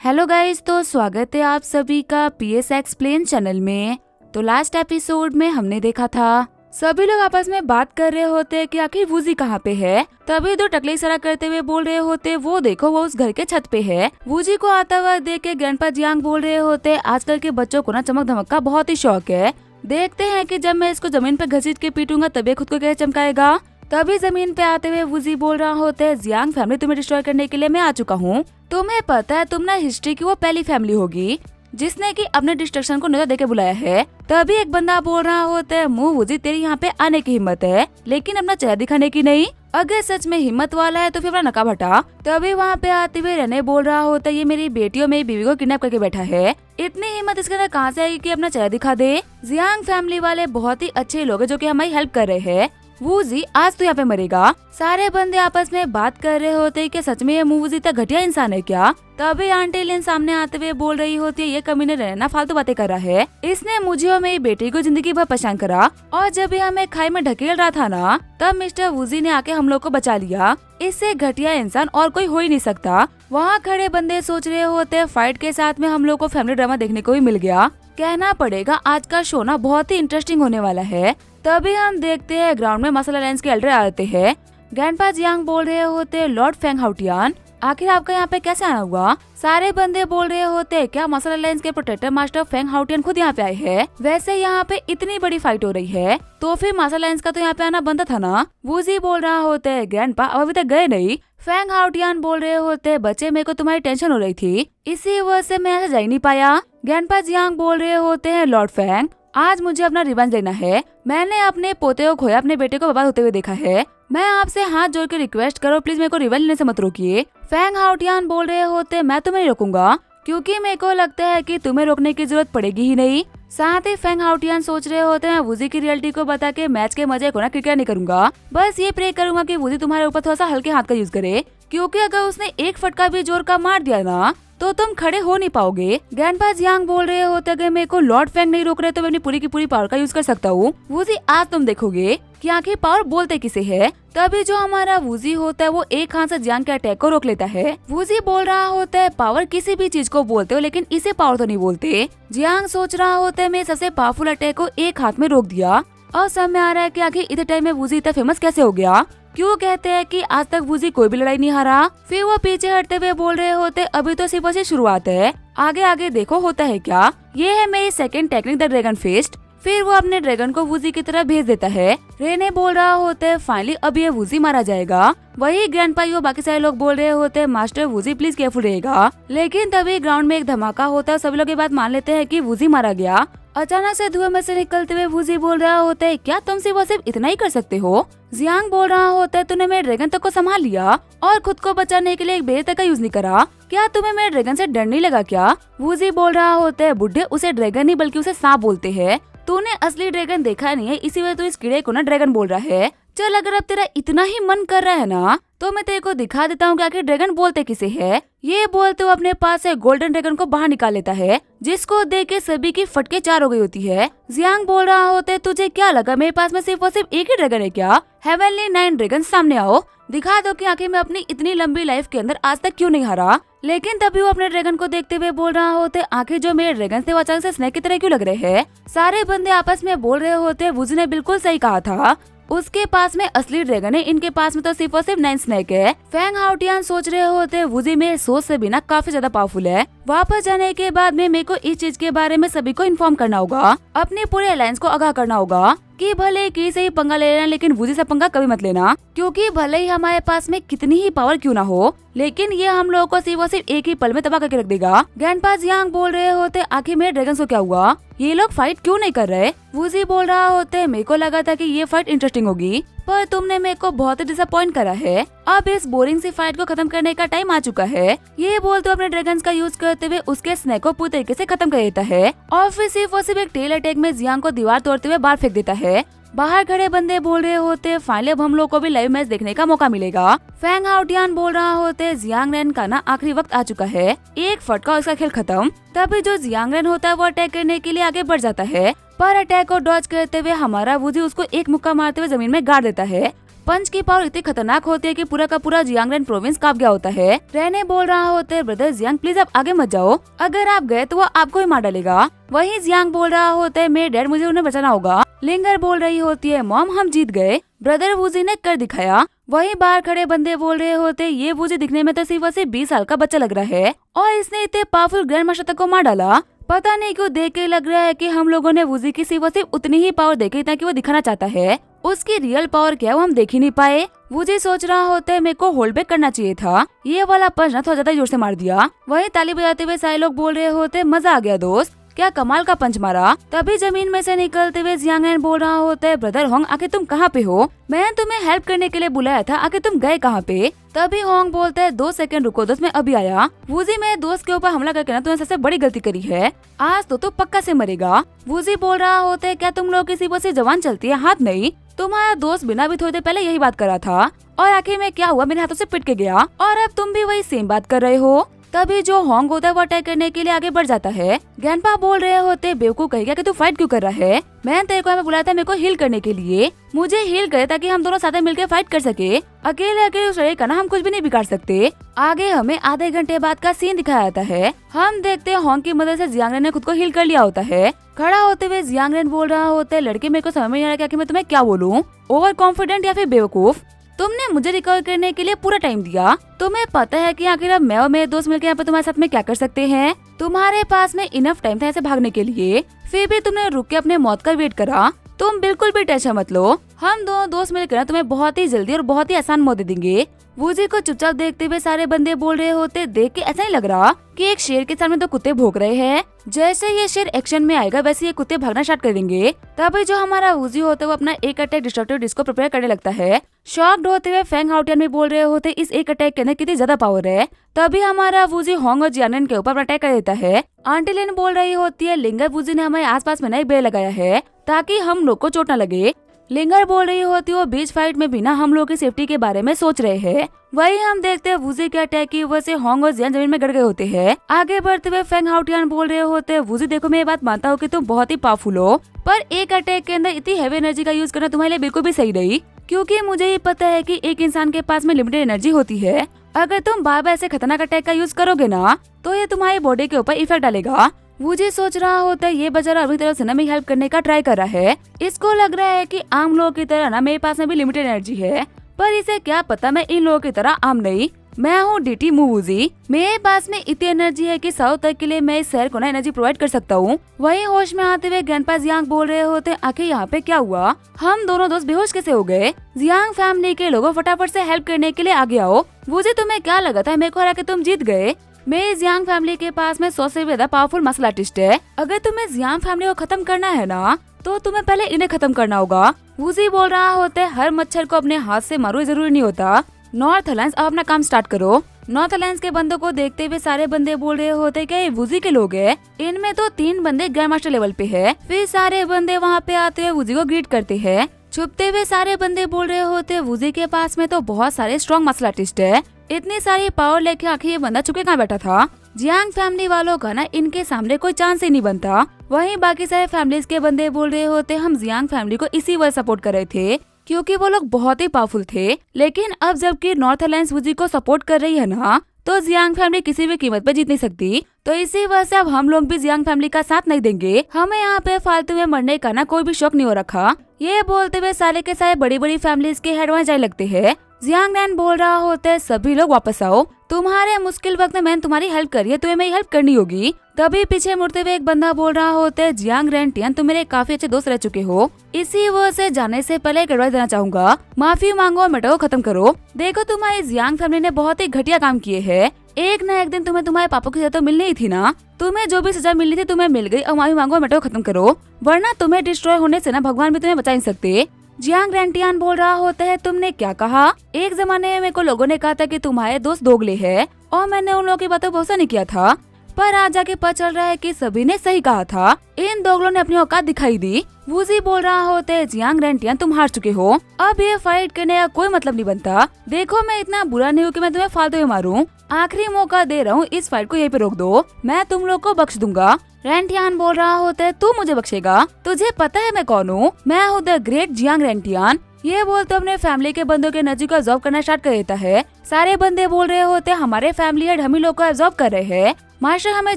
Hello guys, तो स्वागत है आप सभी का पीएस एक्सप्लेन चैनल में। तो लास्ट एपिसोड में हमने देखा था सभी लोग आपस में बात कर रहे होते कि आखिर वूजी कहाँ पे है। तभी दो टकले इशारा करते हुए बोल रहे होते वो देखो वो उस घर के छत पे है। वूजी को आता हुआ देख के ग्रैंडपा जियांग बोल रहे होते आजकल के बच्चों को ना चमक धमक का बहुत ही शौक है। देखते हैं कि जब मैं इसको जमीन पे घसीट के पीटूंगा तभी खुद को कैसे चमकाएगा। तभी जमीन पे आते हुए वूजी बोल रहा होता है जियांग फैमिली तुम्हें डिस्ट्रॉय करने के लिए मैं आ चुका हूँ। तुम्हें पता है तुम ना हिस्ट्री की वो पहली फैमिली होगी जिसने की अपने डिस्ट्रक्शन को न्योता देके बुलाया है। तभी एक बंदा बोल रहा होता है मुँह वूजी तेरी यहाँ पे आने की हिम्मत है लेकिन अपना चेहरा दिखाने की नहीं। अगर सच में हिम्मत वाला है तो फिर अपना नकाब हटा। तभी वहाँ पे आते हुए रेने बोल रहा होता है ये मेरी बेटी और मेरी बीवी को किडनैप करके बैठा है। इतनी हिम्मत इसके अंदर कहाँ से आएगी कि अपना चेहरा दिखा दे। जियांग फैमिली वाले बहुत ही अच्छे लोग हैं जो कि हमारी हेल्प कर रहे हैं। वूजी आज तो यहाँ पे मरेगा। सारे बंदे आपस में बात कर रहे होते कि सच में ये वूजी इतना घटिया इंसान है क्या। तभी आंटी लिन सामने आते हुए बोल रही होती है ये कमीने रहना फालतू बातें कर रहा है। इसने मुझे और मेरी बेटी को जिंदगी भर परेशान करा और जब भी हमें खाई में ढकेल रहा था ना तब मिस्टर वूजी ने आके हम लोग को बचा लिया। इससे घटिया इंसान और कोई हो ही नहीं सकता। वहाँ खड़े बंदे सोच रहे होते फाइट के साथ में हम लोग को फैमिली ड्रामा देखने को भी मिल गया। कहना पड़ेगा आज का शो ना बहुत ही इंटरेस्टिंग होने वाला है। तभी हम देखते हैं ग्राउंड में मसल अलायंस के एल्डर आते हैं। ग्रैंडपा जियांग बोल रहे होते लॉर्ड फेंग हाउटियान आखिर आपका यहाँ पे कैसे आना हुआ। सारे बंदे बोल रहे होते क्या मसल अलायंस के प्रोटेक्टर मास्टर फेंग हाउटियन खुद यहाँ पे आए हैं। वैसे यहाँ पे इतनी बड़ी फाइट हो रही है तो फिर मसल अलायंस का तो यहाँ पे आना बनता था ना। वूजी बोल रहा होता है ग्रैंडपा अब अभी तक गए नहीं। फेंग हाउटियान बोल रहे होते बच्चे मेरे को तुम्हारी टेंशन हो रही थी इसी वजह से मैं ऐसे जा ही नहीं पाया। ग्रैंडपा जियांग बोल रहे होते हैं लॉर्ड फेंग आज मुझे अपना रिवेंज लेना है। मैंने अपने पोते को खोया अपने बेटे को बर्बाद होते हुए देखा है। मैं आपसे हाथ जोड़ के रिक्वेस्ट करो प्लीज मेरे को रिवेंज लेने से मत रोकिए। फेंग हाउटियान बोल रहे होते मैं तुम्हें नहीं रोकूंगा क्योंकि मेरे को लगता है कि तुम्हें रोकने की जरूरत पड़ेगी ही नहीं। साथ ही फेंग हाउटियान सोच रहे होते हैं वूजी की रियलिटी को बता के मैच के मजे को ना क्रिकेट नहीं करूंगा। बस ये प्रे करूंगा कि वूजी तुम्हारे ऊपर थोड़ा सा हल्के हाथ का यूज करे क्योंकि अगर उसने एक फटका भी जोर का मार दिया ना तो तुम खड़े हो नहीं पाओगे। ग्रैंडपा जियांग बोल रहे होते अगर मेरे को लॉर्ड फेंग नहीं रोक रहे तो मैं अपनी पूरी की पूरी पावर का यूज कर सकता हूँ। वूजी आज तुम देखोगे कि आखिर पावर बोलते किसे है। तभी जो हमारा वूजी होता है वो एक हाथ से जियांग के अटैक को रोक लेता है। वूजी बोल रहा होता है पावर किसी भी चीज को बोलते हो लेकिन इसे पावर तो नहीं बोलते। जियांग सोच रहा होता है मैं सबसे पावरफुल अटैक को एक हाथ में रोक दिया और समय आ रहा है कि आखिर इतने टाइम में वूजी इतना फेमस कैसे हो गया। क्यों कहते हैं कि आज तक वूजी कोई भी लड़ाई नहीं हारा। फिर वो पीछे हटते हुए बोल रहे होते अभी तो सिर्फ से शुरुआत है आगे आगे देखो होता है क्या। ये है मेरी second technique the dragon fist. फिर वो अपने ड्रैगन को वूजी की तरफ भेज देता है। रेने बोल रहा होता है फाइनली अब ये वूजी मारा जाएगा। वही ग्रैंडपा और बाकी सारे लोग बोल रहे होते हैं मास्टर वूजी प्लीज केयरफुल रहेगा। लेकिन तभी ग्राउंड में एक धमाका होता है। सभी लोग ये बात मान लेते हैं कि वूजी मारा गया। अचानक से धुएं में से निकलते हुए वूजी बोल रहा होता है क्या तुम सिर्फ इतना ही कर सकते हो। जियांग बोल रहा होता है तूने मेरे ड्रैगन तक को संभाल लिया और खुद को बचाने के लिए एक बेर तक का यूज नहीं करा। क्या तुम्हें मेरे ड्रैगन से डर नहीं लगा क्या। वूजी बोल रहा होता है बुढ़े उसे ड्रैगन नहीं बल्कि उसे सांप बोलते हैं। तूने असली ड्रैगन देखा नहीं है इसी वजह तो इस कीड़े को ना ड्रैगन बोल रहा है। चल अगर अब तेरा इतना ही मन कर रहा है ना तो मैं तेरे को दिखा देता हूँ कि आखिर ड्रैगन बोलते किसे है। ये बोलते हुए अपने पास से गोल्डन ड्रैगन को बाहर निकाल लेता है जिसको देख के सभी की फटके चार हो गई होती है। जियांग बोल रहा होता है तुझे क्या लगा मेरे पास में सिर्फ और सिर्फ एक ही ड्रैगन है क्या। हेवनली 9 ड्रैगन सामने आओ दिखा दो कि आखिर मैं अपनी इतनी लंबी लाइफ के अंदर आज तक क्यों नहीं हारा। लेकिन तभी वो अपने ड्रैगन को देखते हुए बोल रहा होते आखिर जो मेरे ड्रैगन थे वो अचानक से स्नेक की तरह क्यों लग रहे हैं। सारे बंदे आपस में बोल रहे होते वूजी ने बिल्कुल सही कहा था उसके पास में असली ड्रैगन है इनके पास में तो सिर्फ और सिर्फ 9 स्नेक है। फेंग हाउटियान सोच रहे होते वूजी मेरे सोच से बिना काफी ज्यादा पावरफुल है। वापस जाने के बाद में मेरे को इस चीज के बारे में सभी को इन्फॉर्म करना होगा। अपने पूरे अलायंस को आगाह करना होगा कि भले की से ही पंगा ले लेना लेकिन वूजी से पंगा कभी मत लेना क्योंकि भले ही हमारे पास में कितनी ही पावर क्यों ना हो लेकिन ये हम लोगों को सिर्फ और सिर्फ एक ही पल में तबाह करके रख देगा। ग्रैंडपा जियांग बोल रहे होते आखिर मेरे ड्रैगन को क्या हुआ ये लोग फाइट क्यों नहीं कर रहे। वूजी बोल रहा होते मेरे को लगा था कि ये फाइट इंटरेस्टिंग होगी पर तुमने मेरे को बहुत ही डिसअपॉइंट करा है। अब इस बोरिंग सी फाइट को खत्म करने का टाइम आ चुका है। ये बोलते अपने ड्रैगन्स का यूज करते हुए उसके स्नेक को पूरी तरीके से खत्म कर देता है और फिर सिर्फ और सिर्फ एक टेल अटैक में जियांग को दीवार तोड़ते हुए बाहर फेंक देता है। बाहर खड़े बंदे बोल रहे होते फाइनली अब हम लोग को भी लाइव मैच देखने का मौका मिलेगा। फेंग हाउटियान बोल रहा होते जियांग रेन का ना आखिरी वक्त आ चुका है। एक फटका और इसका खेल खत्म। तभी जो जियांग रेन होता है वो अटैक करने के लिए आगे बढ़ जाता है पर अटैक को डॉज करते हुए हमारा वूजी उसको एक मुक्का मारते हुए जमीन में गाड़ देता है। पंच की पावर इतनी खतरनाक होती है कि पूरा का पूरा जियांग रेन प्रोविंस कांप गया होता है। रहने बोल रहा होता है, ब्रदर जियांग प्लीज आप आगे मत जाओ, अगर आप गए तो वो आपको ही मार डालेगा। वही जियांग बोल रहा होता है, मेरे डैड मुझे उन्हें बचाना होगा। लिंगर बोल रही होती है, मॉम हम जीत गए, ब्रदर वूजी ने कर दिखाया। वही बाहर खड़े बंदे बोल रहे होते, ये वूजी दिखने में तो सिर्फ 20 साल का बच्चा लग रहा है और इसने इतने पावरफुल ग्रैंड मास्टर तक को मार डाला। पता नहीं क्यों देख के लग रहा है कि हम लोगों ने वूजी की सिर्फ उतनी ही पावर देखी ताकि वो दिखाना चाहता है, उसकी रियल पावर क्या है वो हम देख ही नहीं पाए। वूजी सोच रहा होता है, मेरे को होल्ड बैक करना चाहिए था, ये वाला पंच ना थोड़ा ज्यादा जोर से मार दिया। वही ताली बजाते हुए सारे लोग बोल रहे होते, मजा आ गया दोस्त, क्या कमाल का पंच मारा। तभी जमीन में से निकलते हुए जियांग रेन बोल रहा होता है, ब्रदर होंग आखिर तुम कहाँ पे हो, मैंने तुम्हें हेल्प करने के लिए बुलाया था, आखिर तुम गए कहाँ पे। तभी होंग बोलता है, 2 सेकंड रुको दोस्त मैं अभी आया। वूजी मेरे दोस्त के ऊपर हमला करके ना तुमने सबसे बड़ी गलती करी है, आज तो पक्का से मरेगा। वूजी बोल रहा होता है, क्या तुम लोग किसी पर से जवान चलती है, हाथ नहीं, तुम्हारा दोस्त बिना भी थोड़ी देर पहले यही बात कर रहा था और आखिर में क्या हुआ, मेरे हाथों से पिट के गया और अब तुम भी वही सेम बात कर रहे हो। तभी जो होंग होता है वो अटैक करने के लिए आगे बढ़ जाता है। ग्रैंडपा बोल रहे होते, बेवकूफ कहेगा कि तू फाइट क्यों कर रहा है, मैंने तेरे को बुलाया था मेरे को हील करने के लिए, मुझे हील करे ताकि हम दोनों साथ में मिलकर फाइट कर सके, अकेले अकेले उस लड़ाई का ना हम कुछ भी नहीं बिगाड़ सकते। आगे हमें आधे घंटे बाद का सीन दिखाया जाता है। हम देखते हैं होंग की मदद से जियांग रेन ने खुद को हील कर लिया होता है। खड़ा होते हुए जियांग रेन बोल रहा होता है, लड़के मेरे को समझ में नहीं आ रहा कि मैं तुम्हें क्या बोलूं, ओवर कॉन्फिडेंट या फिर बेवकूफ, तुमने मुझे रिकवर करने के लिए पूरा टाइम दिया, तुम्हें पता है कि आखिर अब मैं और मेरे दोस्त मिलकर यहाँ पे तुम्हारे साथ में क्या कर सकते हैं, तुम्हारे पास में इनफ टाइम था ऐसे भागने के लिए, फिर भी तुमने रुक के अपने मौत का वेट करा। तुम बिल्कुल भी टेंशन मत लो, हम दोनों दोस्त मिलकर तुम्हें बहुत ही जल्दी और बहुत ही आसान मौत दे देंगे। वूजी को चुपचाप देखते हुए सारे बंदे बोल रहे होते, देख के ऐसा ही लग रहा कि एक शेर के सामने 2 कुत्ते भौंक रहे हैं, जैसे ये शेर एक्शन में आएगा वैसे ये कुत्ते भागना स्टार्ट कर देंगे। तभी जो हमारा वूजी होता है वो अपना एक अटैक डिस्ट्रक्टिव डिस्क को प्रिपेयर करने लगता है। शॉक्ड होते हुए फेंग हाउटियन भी बोल रहे होते, इस एक अटैक के अंदर कितनी ज्यादा पावर है। तभी हमारा वूजी होंग और जियांग रेन के ऊपर अटैक कर देता है। आंटी लिन बोल रही होती है, लिंगर वूजी ने हमारे आसपास में नई बेड़ लगाया है ताकि हम लोग को चोट न लगे। लिंगर बोल रही होती है, वो बीच फाइट में भी ना हम लोग की सेफ्टी के बारे में सोच रहे हैं। वही हम देखते हैं वूजी के अटैक की वजह से होंग और जियांग जमीन में गड़ गए होते हैं। आगे बढ़ते हुए फेंग हाउटियन बोल रहे होते हैं, वूजी देखो मैं ये बात मानता हूँ कि तुम बहुत ही पावरफुल हो, पर एक अटैक के अंदर इतनी हैवी एनर्जी का यूज करना तुम्हारे लिए बिल्कुल भी सही नहीं, क्योंकि मुझे ये पता है कि एक इंसान के पास में लिमिटेड एनर्जी होती है, अगर तुम बार बार ऐसे खतरनाक अटैक का यूज करोगे ना तो ये तुम्हारी बॉडी के ऊपर इफेक्ट डालेगा। वूजी सोच रहा होता है, ये बेचारा अपनी तरफ से ना मेरी हेल्प करने का ट्राई कर रहा है, इसको लग रहा है कि आम लोगों की तरह ना मेरे पास में भी लिमिटेड एनर्जी है, पर इसे क्या पता मैं इन लोगों की तरह आम नहीं, मैं हूँ डीटी मूवूजी, मेरे पास में इतनी एनर्जी है कि 100 तक के लिए मैं इस शहर को ना एनर्जी प्रोवाइड कर सकता हूँ। वही होश में आते हुए ग्रैंडपा जियांग बोल रहे होते, आखिर यहाँ पे क्या हुआ, हम दोनों दोस्त बेहोश कैसे हो गए। जियांग फैमिली के लोगों फटाफट से हेल्प करने के लिए आगे आओ। वूजी तुम्हें क्या लगा था मेरे को हरा के तुम जीत गए, मेरे जियांग फैमिली के पास में 100 से ज्यादा पावरफुल मार्शल आर्टिस्ट है, अगर तुम्हें जियांग फैमिली को खत्म करना है ना तो तुम्हें पहले इन्हें खत्म करना होगा। वूजी बोल रहा होता है, हर मच्छर को अपने हाथ से मारो जरूरी नहीं होता, नॉर्थ अलायंस अब अपना काम स्टार्ट करो। नॉर्थ अलायंस के बंदों को देखते हुए सारे बंदे बोल रहे होते, क्या ये वूजी के लोग हैं, इनमें तो 3 बंदे ग्रैंड मास्टर लेवल पे है। फिर सारे बंदे वहाँ पे आते हुए वूजी को ग्रीट करते हैं। छुपते हुए सारे बंदे बोल रहे होते, वूजी के पास में तो बहुत सारे स्ट्रॉन्ग मार्शल आर्टिस्ट है, इतनी सारी पावर लेके आखिर ये बंदा चुपके कहाँ बैठा था। जियांग फैमिली वालों का ना इनके सामने कोई चांस ही नहीं बनता। वहीं बाकी सारे फैमिलीज के बंदे बोल रहे होते, हम जियांग फैमिली को इसी वजह सपोर्ट कर रहे थे क्योंकि वो लोग बहुत ही पावरफुल थे, लेकिन अब जबकि नॉर्थ अलायंस वूजी को सपोर्ट कर रही है ना तो जियांग फैमिली किसी भी कीमत पे जीत नहीं सकती, तो इसी वजह से अब हम लोग भी जियांग फैमिली का साथ नहीं देंगे, हमें यहाँ पे फालतू में मरने का ना कोई भी शौक नहीं हो रखा। ये बोलते हुए सारे के सारे बड़ी बड़ी फैमिलीज के हेड वहाँ जाने लगते हैं। जियांग रेन बोल रहा होता है, सभी लोग वापस आओ, तुम्हारे मुश्किल वक्त में मैंने तुम्हारी हेल्प करी है, तुम्हें मेरी हेल्प करनी होगी। तभी पीछे मुड़ते हुए एक बंदा बोल रहा होता है, जियांग रेन टियान तुम मेरे काफी अच्छे दोस्त रह चुके हो, इसी वजह से जाने से पहले एक एडवाइस देना चाहूंगा, माफी मांगो और मैटर को खत्म करो। देखो तुम्हारी जियांग फैमिली ने बहुत ही घटिया काम किए हैं, एक न एक दिन तुम्हें तुम्हारे पापा की सजा तो मिलनी ही थी ना, तुम्हें जो भी सजा मिलनी थी तुम्हें मिल गई, और माफी मांगो और मैटर को खत्म करो, वरना तुम्हें डिस्ट्रॉय होने से ना भगवान भी तुम्हें बचा नहीं सकते। जियांग रेंटियान बोल रहा होता है, तुमने क्या कहा, एक जमाने में मेरे को लोगों ने कहा था कि तुम्हारे दोस्त दोगले हैं और मैंने उन लोगों की बातों पर भरोसा नहीं किया था, पर आज जाके पता चल रहा है कि सभी ने सही कहा था, इन दोगलों ने अपनी औकात दिखाई दी। वूजी बोल रहा होता है, जियांग रेंटियान तुम हार चुके हो, अब ये फाइट करने का कोई मतलब नहीं बनता, देखो मैं इतना बुरा नहीं हूँ कि मैं तुम्हें फालतू में मारूं, आखिरी मौका दे रहा हूँ, इस फाइट को यहीं पे रोक दो, मैं तुम लोग को बख्श दूंगा। रेंटियान बोल रहा होता है, तू मुझे बख्शेगा, तुझे पता है मैं कौन हूँ, मैं हूँ द ग्रेट जियांग रेंटियान, ये बोलते अपने फैमिली के बंदों के एनर्जी को एब्जॉर्ब करना स्टार्ट कर देता है। सारे बंदे बोल रहे होते हमारे फैमिली हेड हम ही लोग को एब्जॉर्ब कर रहे हैं। मास्टर हमें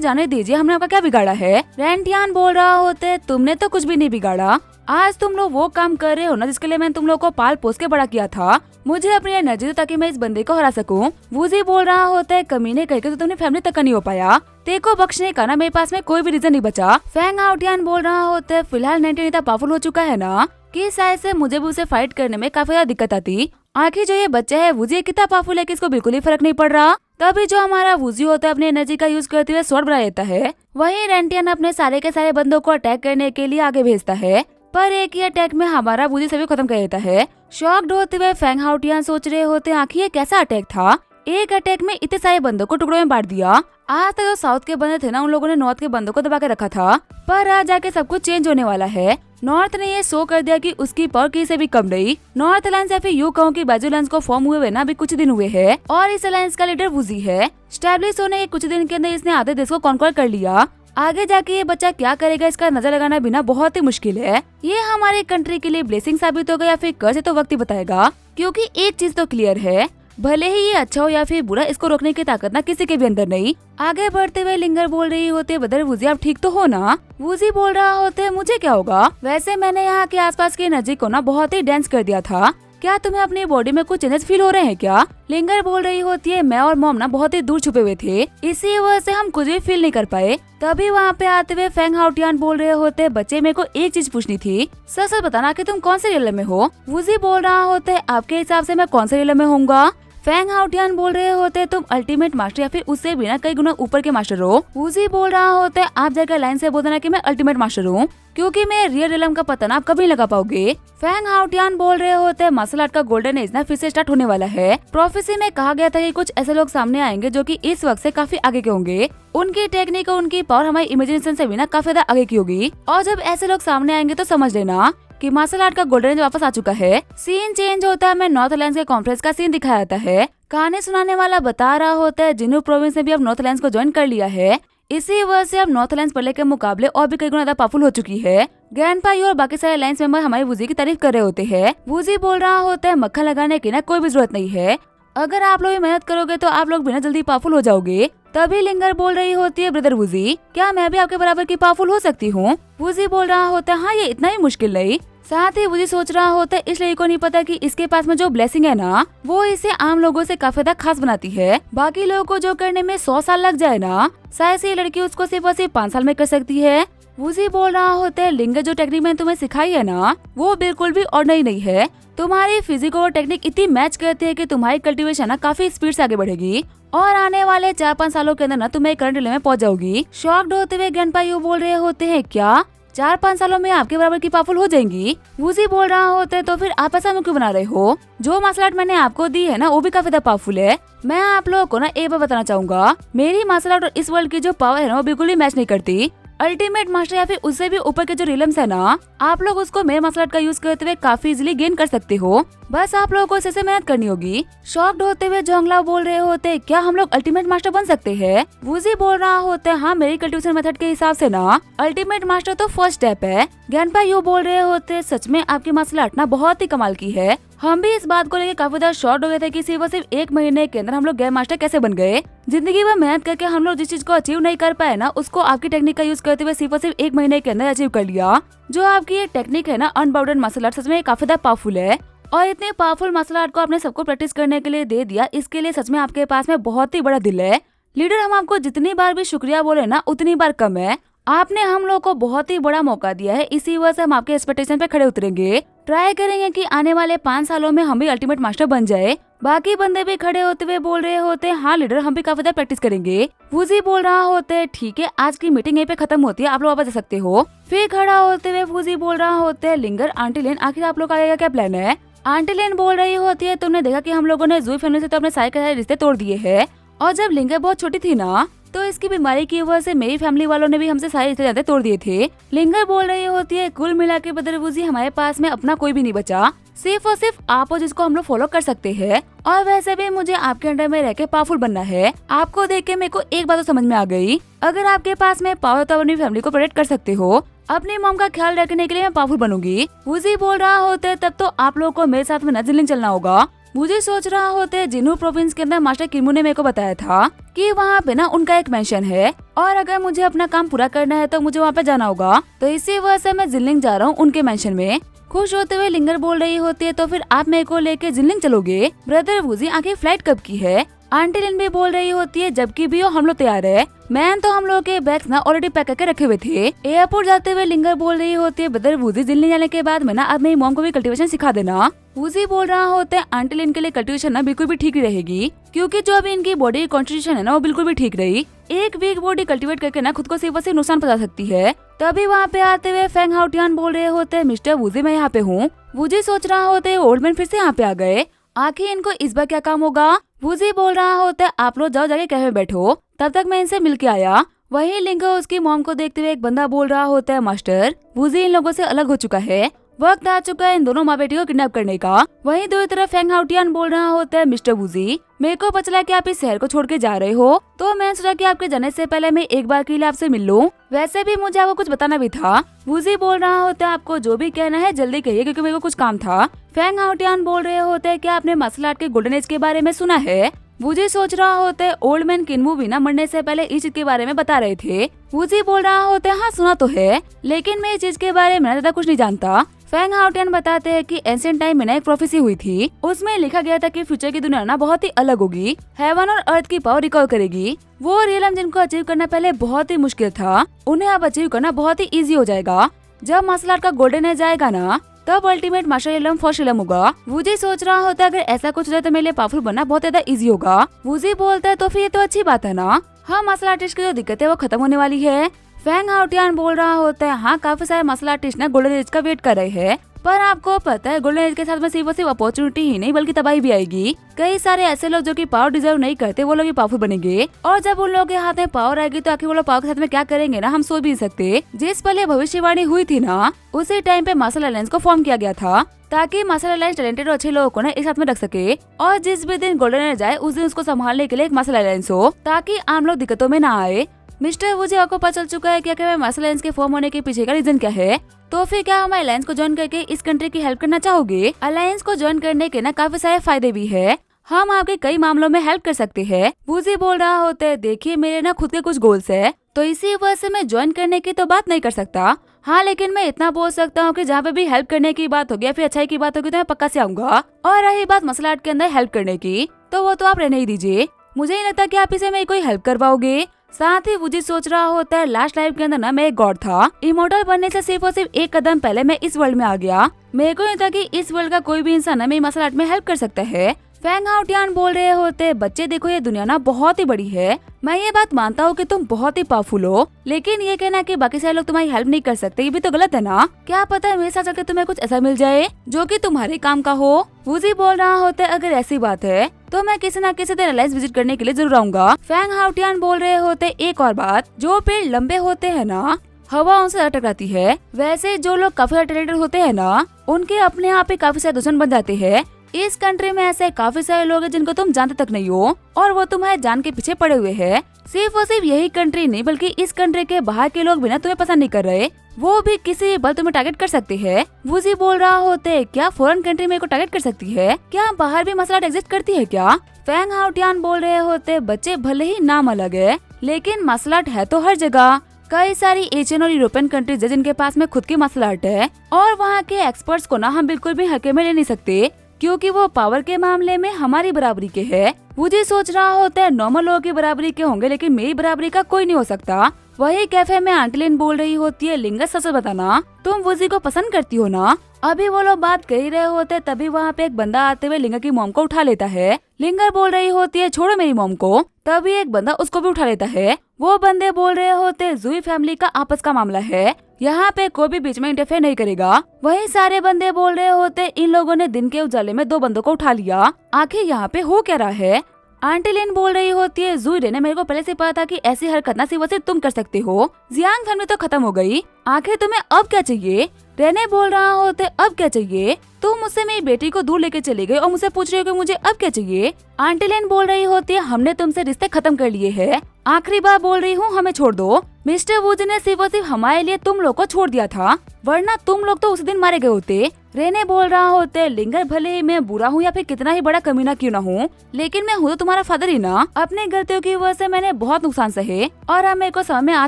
जाने दीजिए, हमने आपका क्या बिगाड़ा है। रेंटियान बोल रहा होते तुमने तो कुछ भी नहीं बिगाड़ा, आज तुम लोग वो काम कर रहे हो ना जिसके लिए मैंने तुम लोग को पाल पोस के बड़ा किया था। मुझे अपनी एनर्जी दो ताकि मैं इस बंदे को हरा सकूं। वूजी बोल रहा होता है कमीने कह के तो तुमने फैमिली तक का नहीं हो पाया, तेको बख्शने का ना मेरे पास में कोई भी रीजन नहीं बचा। फैंग आउटियान बोल रहा होता है फिलहाल 19 इतना पावरफुल हो चुका है ना कि शायद से मुझे भी उसे फाइट करने में काफी ज्यादा दिक्कत आती। आखिर जो ये बच्चा है वूजी कितना पावरफुल है कि इसको बिल्कुल ही फर्क नहीं पड़ रहा। तभी जो हमारा वूजी होता है अपनी एनर्जी का यूज करते हुए स्वॉर्ड बना लेता है। वहीं रेंटियन अपने सारे के सारे बंदों को अटैक करने के लिए आगे भेजता है, पर एक ही अटैक में हमारा वूजी सभी खत्म कर देता है। शॉक्ड होते हुए फैंग हाउटियान सोच रहे होते आखिर ये कैसा अटैक था, एक अटैक में इतने सारे बंदों को टुकड़ों में बांट दिया। आज तक जो साउथ के बंदे थे ना उन लोगों ने नॉर्थ के बंदों को दबा के रखा था, पर आज जाके सब कुछ चेंज होने वाला है। नॉर्थ ने ये शो कर दिया कि उसकी पावर किसी से भी कम नहीं। नॉर्थ अलायंस या फिर यूँ कहूँ कि बाजू अलायंस को फॉर्म हुए ना अभी कुछ दिन हुए हैं और इस अलायंस का लीडर वूजी है। स्टैब्लिश होने के कुछ दिन के अंदर इसने आधे देश को कॉन्क्वर कर लिया। आगे जाके ये बच्चा क्या करेगा इसका नजर लगाना बिना बहुत ही मुश्किल है। ये हमारे कंट्री के लिए ब्लेसिंग साबित होगा या फिर कर्ज है तो वक्त ही बताएगा, क्योंकि एक चीज तो क्लियर है भले ही ये अच्छा हो या फिर बुरा इसको रोकने की ताकत ना किसी के भी अंदर नहीं। आगे बढ़ते हुए लिंगर बोल रही होते ब्रदर वूजी आप ठीक तो हो ना। वूजी बोल रहा होते मुझे क्या होगा, वैसे मैंने यहाँ के आसपास की एनर्जी को ना बहुत ही डेंस कर दिया था, क्या तुम्हें अपनी बॉडी में कुछ चेंजेस फील हो रहे हैं क्या। लिंगर बोल रही होती है मैं और मॉम ना बहुत ही दूर छुपे हुए थे, इसी वजह से हम कुछ भी फील नहीं कर पाए। तभी वहाँ पे आते हुए फैंग हाउटियान बोल रहे होते बच्चे मेरे को एक चीज पूछनी थी, सच सच बताना कि तुम कौन से रियल में हो। वूजी बोल रहा होते आपके हिसाब से मैं कौन से रियल में होऊंगा। फैंग हाउटियान बोल रहे होते तुम अल्टीमेट मास्टर या फिर उससे बिना कई गुना ऊपर के मास्टर हो। वूजी बोल रहा होता है आप जाकर लाइन से बोल देना कि मैं अल्टीमेट मास्टर हूँ, क्योंकि मैं रियल रिलम का पता ना आप कभी लगा पाओगे। फैंग हाउटियान बोल रहे होते हैं मार्शल आर्ट का गोल्डन एज ना फिर से स्टार्ट होने वाला है। प्रोफेसी में कहा गया था कि कुछ ऐसे लोग सामने आएंगे जो कि इस वक्त से काफी आगे के होंगे, उनकी टेक्निक और उनकी पावर हमारी इमेजिनेशन से भी ना काफी ज्यादा आगे की होगी। और जब ऐसे लोग सामने आएंगे तो समझ लेना कि मार्शल आर्ट का गोल्डन एज वापस आ चुका है। सीन चेंज होता है, मैं नॉर्थ अलायंस के कॉन्फ्रेंस का सीन दिखाया जाता है। कहानी सुनाने वाला बता रहा होता है जिन्नू प्रोविंस ने भी अब नॉर्थ अलायंस को ज्वाइन कर लिया है, इसी वजह से अब नॉर्थ अलायंस पहले के मुकाबले और भी कई गुना ज्यादा पावरफुल हो चुकी है। ग्रैंडपा और बाकी सारे अलायंस मेंबर हमारी वूजी की तारीफ कर रहे होते हैं। वूजी बोल रहा होता है मक्खन लगाने की ना कोई भी जरूरत नहीं है, अगर आप लोग मेहनत करोगे तो आप लोग बिना जल्दी पावरफुल हो जाओगे। तभी लिंगर बोल रही होती है ब्रदर वूजी क्या मैं भी आपके बराबर की पावरफुल हो सकती हूँ। वूजी बोल रहा होता है हाँ ये इतना ही मुश्किल नहीं। साथ ही वूजी सोच रहा होता है इस लड़की को नहीं पता कि इसके पास में जो ब्लेसिंग है ना वो इसे आम लोगों से काफी ज्यादा खास बनाती है। बाकी लोगों को जो करने में 100 साल लग जाए ना शायद से ये लड़की उसको सिर्फ और सिर्फ 5 साल में कर सकती है। वूजी बोल रहा होता है लिंगर जो टेक्निक मैंने तुम्हें सिखाई है ना वो बिल्कुल भी ऑर्डिनरी नहीं है, तुम्हारी फिजिक और टेक्निक इतनी मैच करते हैं कि तुम्हारी कल्टीवेशन ना काफी स्पीड से आगे बढ़ेगी और आने वाले 4-5 सालों के अंदर ना तुम्हें करंट लेवल में पहुंच जाओगी। शॉक्ड होते हुए ग्रैंडपा यू बोल रहे होते हैं क्या 4-5 सालों में आपके बराबर की पावरफुल हो जाएंगी। वूजी बोल रहा होता है तो फिर आप ऐसा क्यों बना रहे हो, जो मार्शल आर्ट मैंने आपको दी है ना वो भी काफी ज्यादा पावरफुल है। मैं आप लोगों को ना एक बार बताना चाहूंगा मेरी मार्शल आर्ट और इस वर्ल्ड की जो पावर है ना वो बिल्कुल भी मैच नहीं करती। अल्टीमेट मास्टर या फिर उससे भी ऊपर के जो रिलम्स है ना आप लोग उसको मेरे मार्शल आर्ट का यूज करते हुए काफी इजीली गेन कर सकते हो, बस आप लोगों को इसे से मेहनत करनी होगी। शॉक्ड होते हुए जोंगला बोल रहे होते क्या हम लोग अल्टीमेट मास्टर बन सकते हैं। वूजी बोल रहा होता है हाँ मेरी कल्टीवेशन मेथड के हिसाब से ना अल्टीमेट मास्टर तो फर्स्ट स्टेप है। ग्रैंडपा यू बोल रहे होते सच में आपकी मार्शल आर्ट ना बहुत ही कमाल की है, हम भी इस बात को लेकर काफी ज्यादा शॉक्ड हो गए थे कि सिर्फ 1 महीने के अंदर हम लोग ग्रैंड मास्टर कैसे बन गए। जिंदगी में मेहनत करके हम लोग जिस चीज को अचीव नहीं कर पाए ना उसको आपकी टेक्निक का यूज करते हुए सिर्फ 1 महीने के अंदर अचीव कर लिया। जो आपकी ये टेक्निक है ना अनबाउंडेड मार्शल आर्ट सच में काफी ज्यादा पावरफुल है और इतने पावरफुल मार्शल आर्ट को आपने सबको प्रैक्टिस करने के लिए दे दिया, इसके लिए सच में आपके पास में बहुत ही बड़ा दिल है। लीडर हम आपको जितनी बार भी शुक्रिया बोले ना उतनी बार कम है, आपने हम लोग को बहुत ही बड़ा मौका दिया है, इसी वजह से हम आपके एक्सपेक्टेशन पे खड़े उतरेंगे। ट्राई करेंगे कि आने वाले 5 सालों में हम भी अल्टीमेट मास्टर बन जाए। बाकी बंदे भी खड़े होते हुए बोल रहे होते हाँ लीडर हम भी काफी ज्यादा प्रैक्टिस करेंगे। वूजी बोल रहा होते है ठीक है आज की मीटिंग यहीं पे खत्म होती है, आप लोग वापस जा सकते हो। फिर खड़ा होते हुए वूजी बोल रहा होते है लिंगर आंटी लेन आखिर आप लोग का क्या प्लान है। आंटी लेन बोल रही होती है तुमने देखा कि हम लोगों ने जूही फैमिली से तो अपने सारे के सारे रिश्ते तोड़ दिए हैं और जब लिंगर बहुत छोटी थी ना तो इसकी बीमारी की वजह से मेरी फैमिली वालों ने भी हमसे सारे रिश्ते तोड़ दिए थे। लिंगर बोल रही होती है कुल मिला के बदर वूजी हमारे पास में अपना कोई भी नहीं बचा, सिर्फ और सिर्फ आप हो जिसको हम लोग फॉलो कर सकते हैं। और वैसे भी मुझे आपके अंडर में रह के पावरफुल बनना है। आपको देख के मेरे को एक बात तो समझ में आ गई, अगर आपके पास में पावर तो अपनी फैमिली को प्रोटेक्ट कर सकते हो अपनी मॉम का ख्याल रखने के लिए मैं पावरफुल बनूंगी। वूजी बोल रहा होता है तब तो आप लोगों को मेरे साथ में दार्जिलिंग चलना होगा। मुझे सोच रहा होते जिन्हू प्रोविंस के अंदर मास्टर किमू ने मेरे को बताया था कि वहाँ पे ना उनका एक मेंशन है और अगर मुझे अपना काम पूरा करना है तो मुझे वहाँ पे जाना होगा। तो इसी वजह से मैं जिनलिंग जा रहा हूँ उनके मेंशन में। खुश होते हुए लिंगर बोल रही होती है तो फिर आप मेरे को लेके जिनलिंग चलोगे? ब्रदर वूजी आखिर फ्लाइट कब की है? आंटी लिन भी बोल रही होती है जबकि भी हो हम लोग तैयार है। मैन तो हम लोग के बैग्स ना ऑलरेडी पैक करके रखे हुए थे। एयरपोर्ट जाते हुए लिंगर बोल रही होती है ब्रदर वूजी जिनलिंग जाने के बाद में ना अब मेरी मॉम को भी कल्टीवेशन सिखा देना। वूजी बोल रहा होता है आंटी लिन के लिए कल्टीवेशन ना बिल्कुल भी ठीक ही रहेगी क्योंकि जो अभी इनकी बॉडी कॉन्स्टिट्यूशन है ना वो बिल्कुल भी ठीक रही। एक वीक बॉडी कल्टीवेट करके ना खुद को सिर्फ और नुकसान पहुंचा सकती है। तभी वहाँ पे आते हुए फेंग हाउटियान बोल रहे होते हैं मिस्टर वूजी मैं यहाँ पे हूँ। वूजी सोच रहा होते है ओल्ड मैन फिर से यहाँ पे आ गए, आखिर इनको इस बार क्या काम होगा। वूजी बोल रहा होता है आप लोग जाओ जाके कैफे में बैठो, तब तक मैं इनसे मिल के आया। वही लिंगर उसकी मॉम को देखते हुए एक बंदा बोल रहा होता है मास्टर वूजी इन लोगों से अलग हो चुका है, वक्त आ चुका है इन दोनों माँ बेटी को किडनैप करने का। वहीं दूसरी तरफ फेंग हाउटियान बोल रहा होता है मिस्टर वूजी मेरे को पता चला कि आप इस शहर को छोड़ के जा रहे हो तो मैं सोचा कि आपके जाने से पहले मैं एक बार के लिए आपसे मिल लूं। वैसे भी मुझे आपको कुछ बताना भी था। वूजी बोल रहा होता है आपको जो भी कहना है जल्दी कहिए क्योंकि मेरे को कुछ काम था। फेंग हाउटियान बोल रहे होते हैं क्या आपने मार्शल आर्ट के गोल्डन एज के बारे में सुना है? वूजी सोच रहा होता है ओल्ड मैन किन्मू भी ना मरने से पहले इस चीज के बारे में बता रहे थे। वूजी बोल रहा होता है हाँ सुना तो है लेकिन मैं इस चीज के बारे में ज्यादा कुछ नहीं जानता। फेंग हाउटियान बताते हैं कि एंशिएंट टाइम में ना एक प्रोफेसी हुई थी, उसमें लिखा गया था कि फ्यूचर की दुनिया ना बहुत ही अलग होगी, हेवन और अर्थ की पावर रिकॉल करेगी। वो रियलम जिनको अचीव करना पहले बहुत ही मुश्किल था उन्हें अब अचीव करना बहुत ही इजी हो जाएगा। जब मार्शल आर्ट का गोल्डन एज आएगा ना तब अल्टीमेट मार्शल इलम फर्स्ट इलम होगा। वूजी सोच रहा होता है अगर ऐसा कुछ हो जाए तो मेरे लिए पावरफुल बनना बहुत ज्यादा इजी होगा। वूजी बोलता है तो फिर ये तो अच्छी बात है ना, हाँ मार्शल आर्टिस्ट की जो दिक्कत है वो खत्म होने वाली है। फेंग हाउटियान बोल रहा होता है हाँ काफी सारे मार्शल आर्टिस्ट ना गोल्डन एज का वेट कर रहे हैं पर आपको पता है गोल्डन एज के साथ में सिर्फ और सिर्फ अपॉर्चुनिटी ही नहीं बल्कि तबाही भी आएगी। कई सारे ऐसे लोग जो कि पावर डिजर्व नहीं करते वो लोग भी पावरफुल बनेंगे और जब उन लोगों के हाथ में पावर आएगी तो आखिर वो लोग पावर के साथ में क्या करेंगे ना हम सोच भी सकते। जिस पल ये भविष्यवाणी हुई थी ना उसी टाइम पे मार्शल अलायंस को फॉर्म किया गया था ताकि मार्शल अलायंस टैलेंटेड और अच्छे लोगों को ना एक साथ में रख सके और जिस भी दिन गोल्डन एज आए उस दिन उसको संभालने के लिए एक मार्शल अलायंस हो ताकि आम लोग दिक्कतों में ना आए। मिस्टर वूजी आपको पता चल चुका है क्या मार्शल अलायंस के फॉर्म होने के पीछे का रीजन क्या है, तो फिर क्या हम अलायंस को ज्वाइन करके इस कंट्री की हेल्प करना चाहोगे? अलायंस को ज्वाइन करने के ना काफी सारे फायदे भी है, हम आपके कई मामलों में हेल्प कर सकते हैं। वूजी बोल रहा होता है देखिए मेरे ना खुद के कुछ गोल्स है तो इसी वजह से मैं ज्वाइन करने की तो बात नहीं कर सकता, हाँ लेकिन मैं इतना बोल सकता हूँ कि जहाँ पे भी हेल्प करने की बात होगी या फिर अच्छाई की बात होगी तो मैं पक्का से आऊंगा। और रही बात मार्शल आर्ट के अंदर हेल्प करने की तो वो तो आप रहने ही दीजिए, मुझे नहीं लगता कि आप इसे मेरी कोई हेल्प करवाओगे। साथ ही वूजी सोच रहा होता है लास्ट लाइफ के अंदर ना मैं एक गॉड था, इमोर्टल बनने से सिर्फ और सिर्फ एक कदम पहले मैं इस वर्ल्ड में आ गया, मेरे को नहीं था कि इस वर्ल्ड का कोई भी इंसान मेरी मार्शल आर्ट में हेल्प कर सकता है। फेंग हाउटियान बोल रहे होते बच्चे देखो ये दुनिया ना बहुत ही बड़ी है, मैं ये बात मानता हूँ कि तुम बहुत ही पावरफुल हो लेकिन ये कहना कि बाकी सारे लोग तुम्हारी हेल्प नहीं कर सकते ये भी तो गलत है ना। क्या पता है मेरे साथ चलकर तुम्हें कुछ ऐसा मिल जाए जो कि तुम्हारे काम का हो। वूजी बोल रहा होता है अगर ऐसी बात है तो मैं किसी न किसी दिन अलायंस विजिट करने के लिए जरूर आऊंगा। फेंग हाउटियान बोल रहे होते एक और बात, जो पेड़ लंबे होते हैं ना हवा उनसे टकराती है, वैसे जो लोग काफी टैलेंटेड होते हैं ना उनके अपने आप ही काफी सारे दुश्मन बन जाते हैं। इस कंट्री में ऐसे काफी सारे लोग हैं जिनको तुम जानते तक नहीं हो और वो तुम्हारे जान के पीछे पड़े हुए हैं। सिर्फ और सिर्फ यही कंट्री नहीं बल्कि इस कंट्री के बाहर के लोग भी ना तुम्हें पसंद नहीं कर रहे, वो भी किसी बल तुम्हें टारगेट कर सकते हैं। वूजी बोल रहा होते क्या फॉरेन कंट्री मेरे को टारगेट कर सकती है, क्या बाहर भी मार्शल आर्ट एग्जिस्ट करती है क्या? फेंग हाउटियान बोल रहे होते बच्चे भले ही नाम अलग है लेकिन मार्शल आर्ट है तो हर जगह, कई सारी एशियन और यूरोपियन कंट्रीज है जिनके पास में खुद की मार्शल आर्ट है और वहाँ के एक्सपर्ट्स को ना हम बिल्कुल भी हल्के में ले नहीं सकते क्योंकि वो पावर के मामले में हमारी बराबरी के है। वूजी सोच रहा होता है नॉर्मल लोगों की बराबरी के होंगे लेकिन मेरी बराबरी का कोई नहीं हो सकता। वही कैफे में आंटी लिन बोल रही होती है लिंगर सच बताना तुम वूजी को पसंद करती हो ना। अभी वो लोग बात कर ही रहे होते तभी वहाँ पे एक बंदा आते हुए लिंगर की मॉम को उठा लेता है। लिंगर बोल रही होती है छोड़ो मेरी मॉम को, तभी एक बंदा उसको भी उठा लेता है। वो बंदे बोल रहे होते जुई फैमिली का आपस का मामला है, यहाँ पे कोई भी बीच में इंटरफेयर नहीं करेगा। वही सारे बंदे बोल रहे होते इन लोगों ने दिन के उजाले में दो बंदों को उठा लिया, आखिर यहाँ पे हो क्या रहा है? आंटी लिन बोल रही होती है जुई ने मेरे को पहले से पता था कि ऐसी हरकत ना सिर्फ तुम कर सकते हो, जियांग फैमिली तो खत्म हो गई, आखिर तुम्हें अब क्या चाहिए? रेने बोल रहा होते अब क्या चाहिए? तुम मुझसे मेरी बेटी को दूर लेके चले गए और मुझसे पूछ रहे हो कि मुझे अब क्या चाहिए? आंटी लेन बोल रही होती है हमने तुमसे रिश्ते खत्म कर लिए हैं। आखिरी बार बोल रही हूँ हमें छोड़ दो। मिस्टर वुड ने सिर्फ और सिर्फ हमारे लिए तुम लोग को छोड़ दिया था, वरना तुम लोग तो उस दिन मारे गए होते। रेने बोल रहा होते लिंगर भले ही मैं बुरा हूँ या फिर कितना ही बड़ा कमीना क्यों ना हूँ, लेकिन मैं हूँ तो तुम्हारा फादर ही ना। अपनी गलतियों की वजह से मैंने बहुत नुकसान सहे और अब मेरे को समझ में आ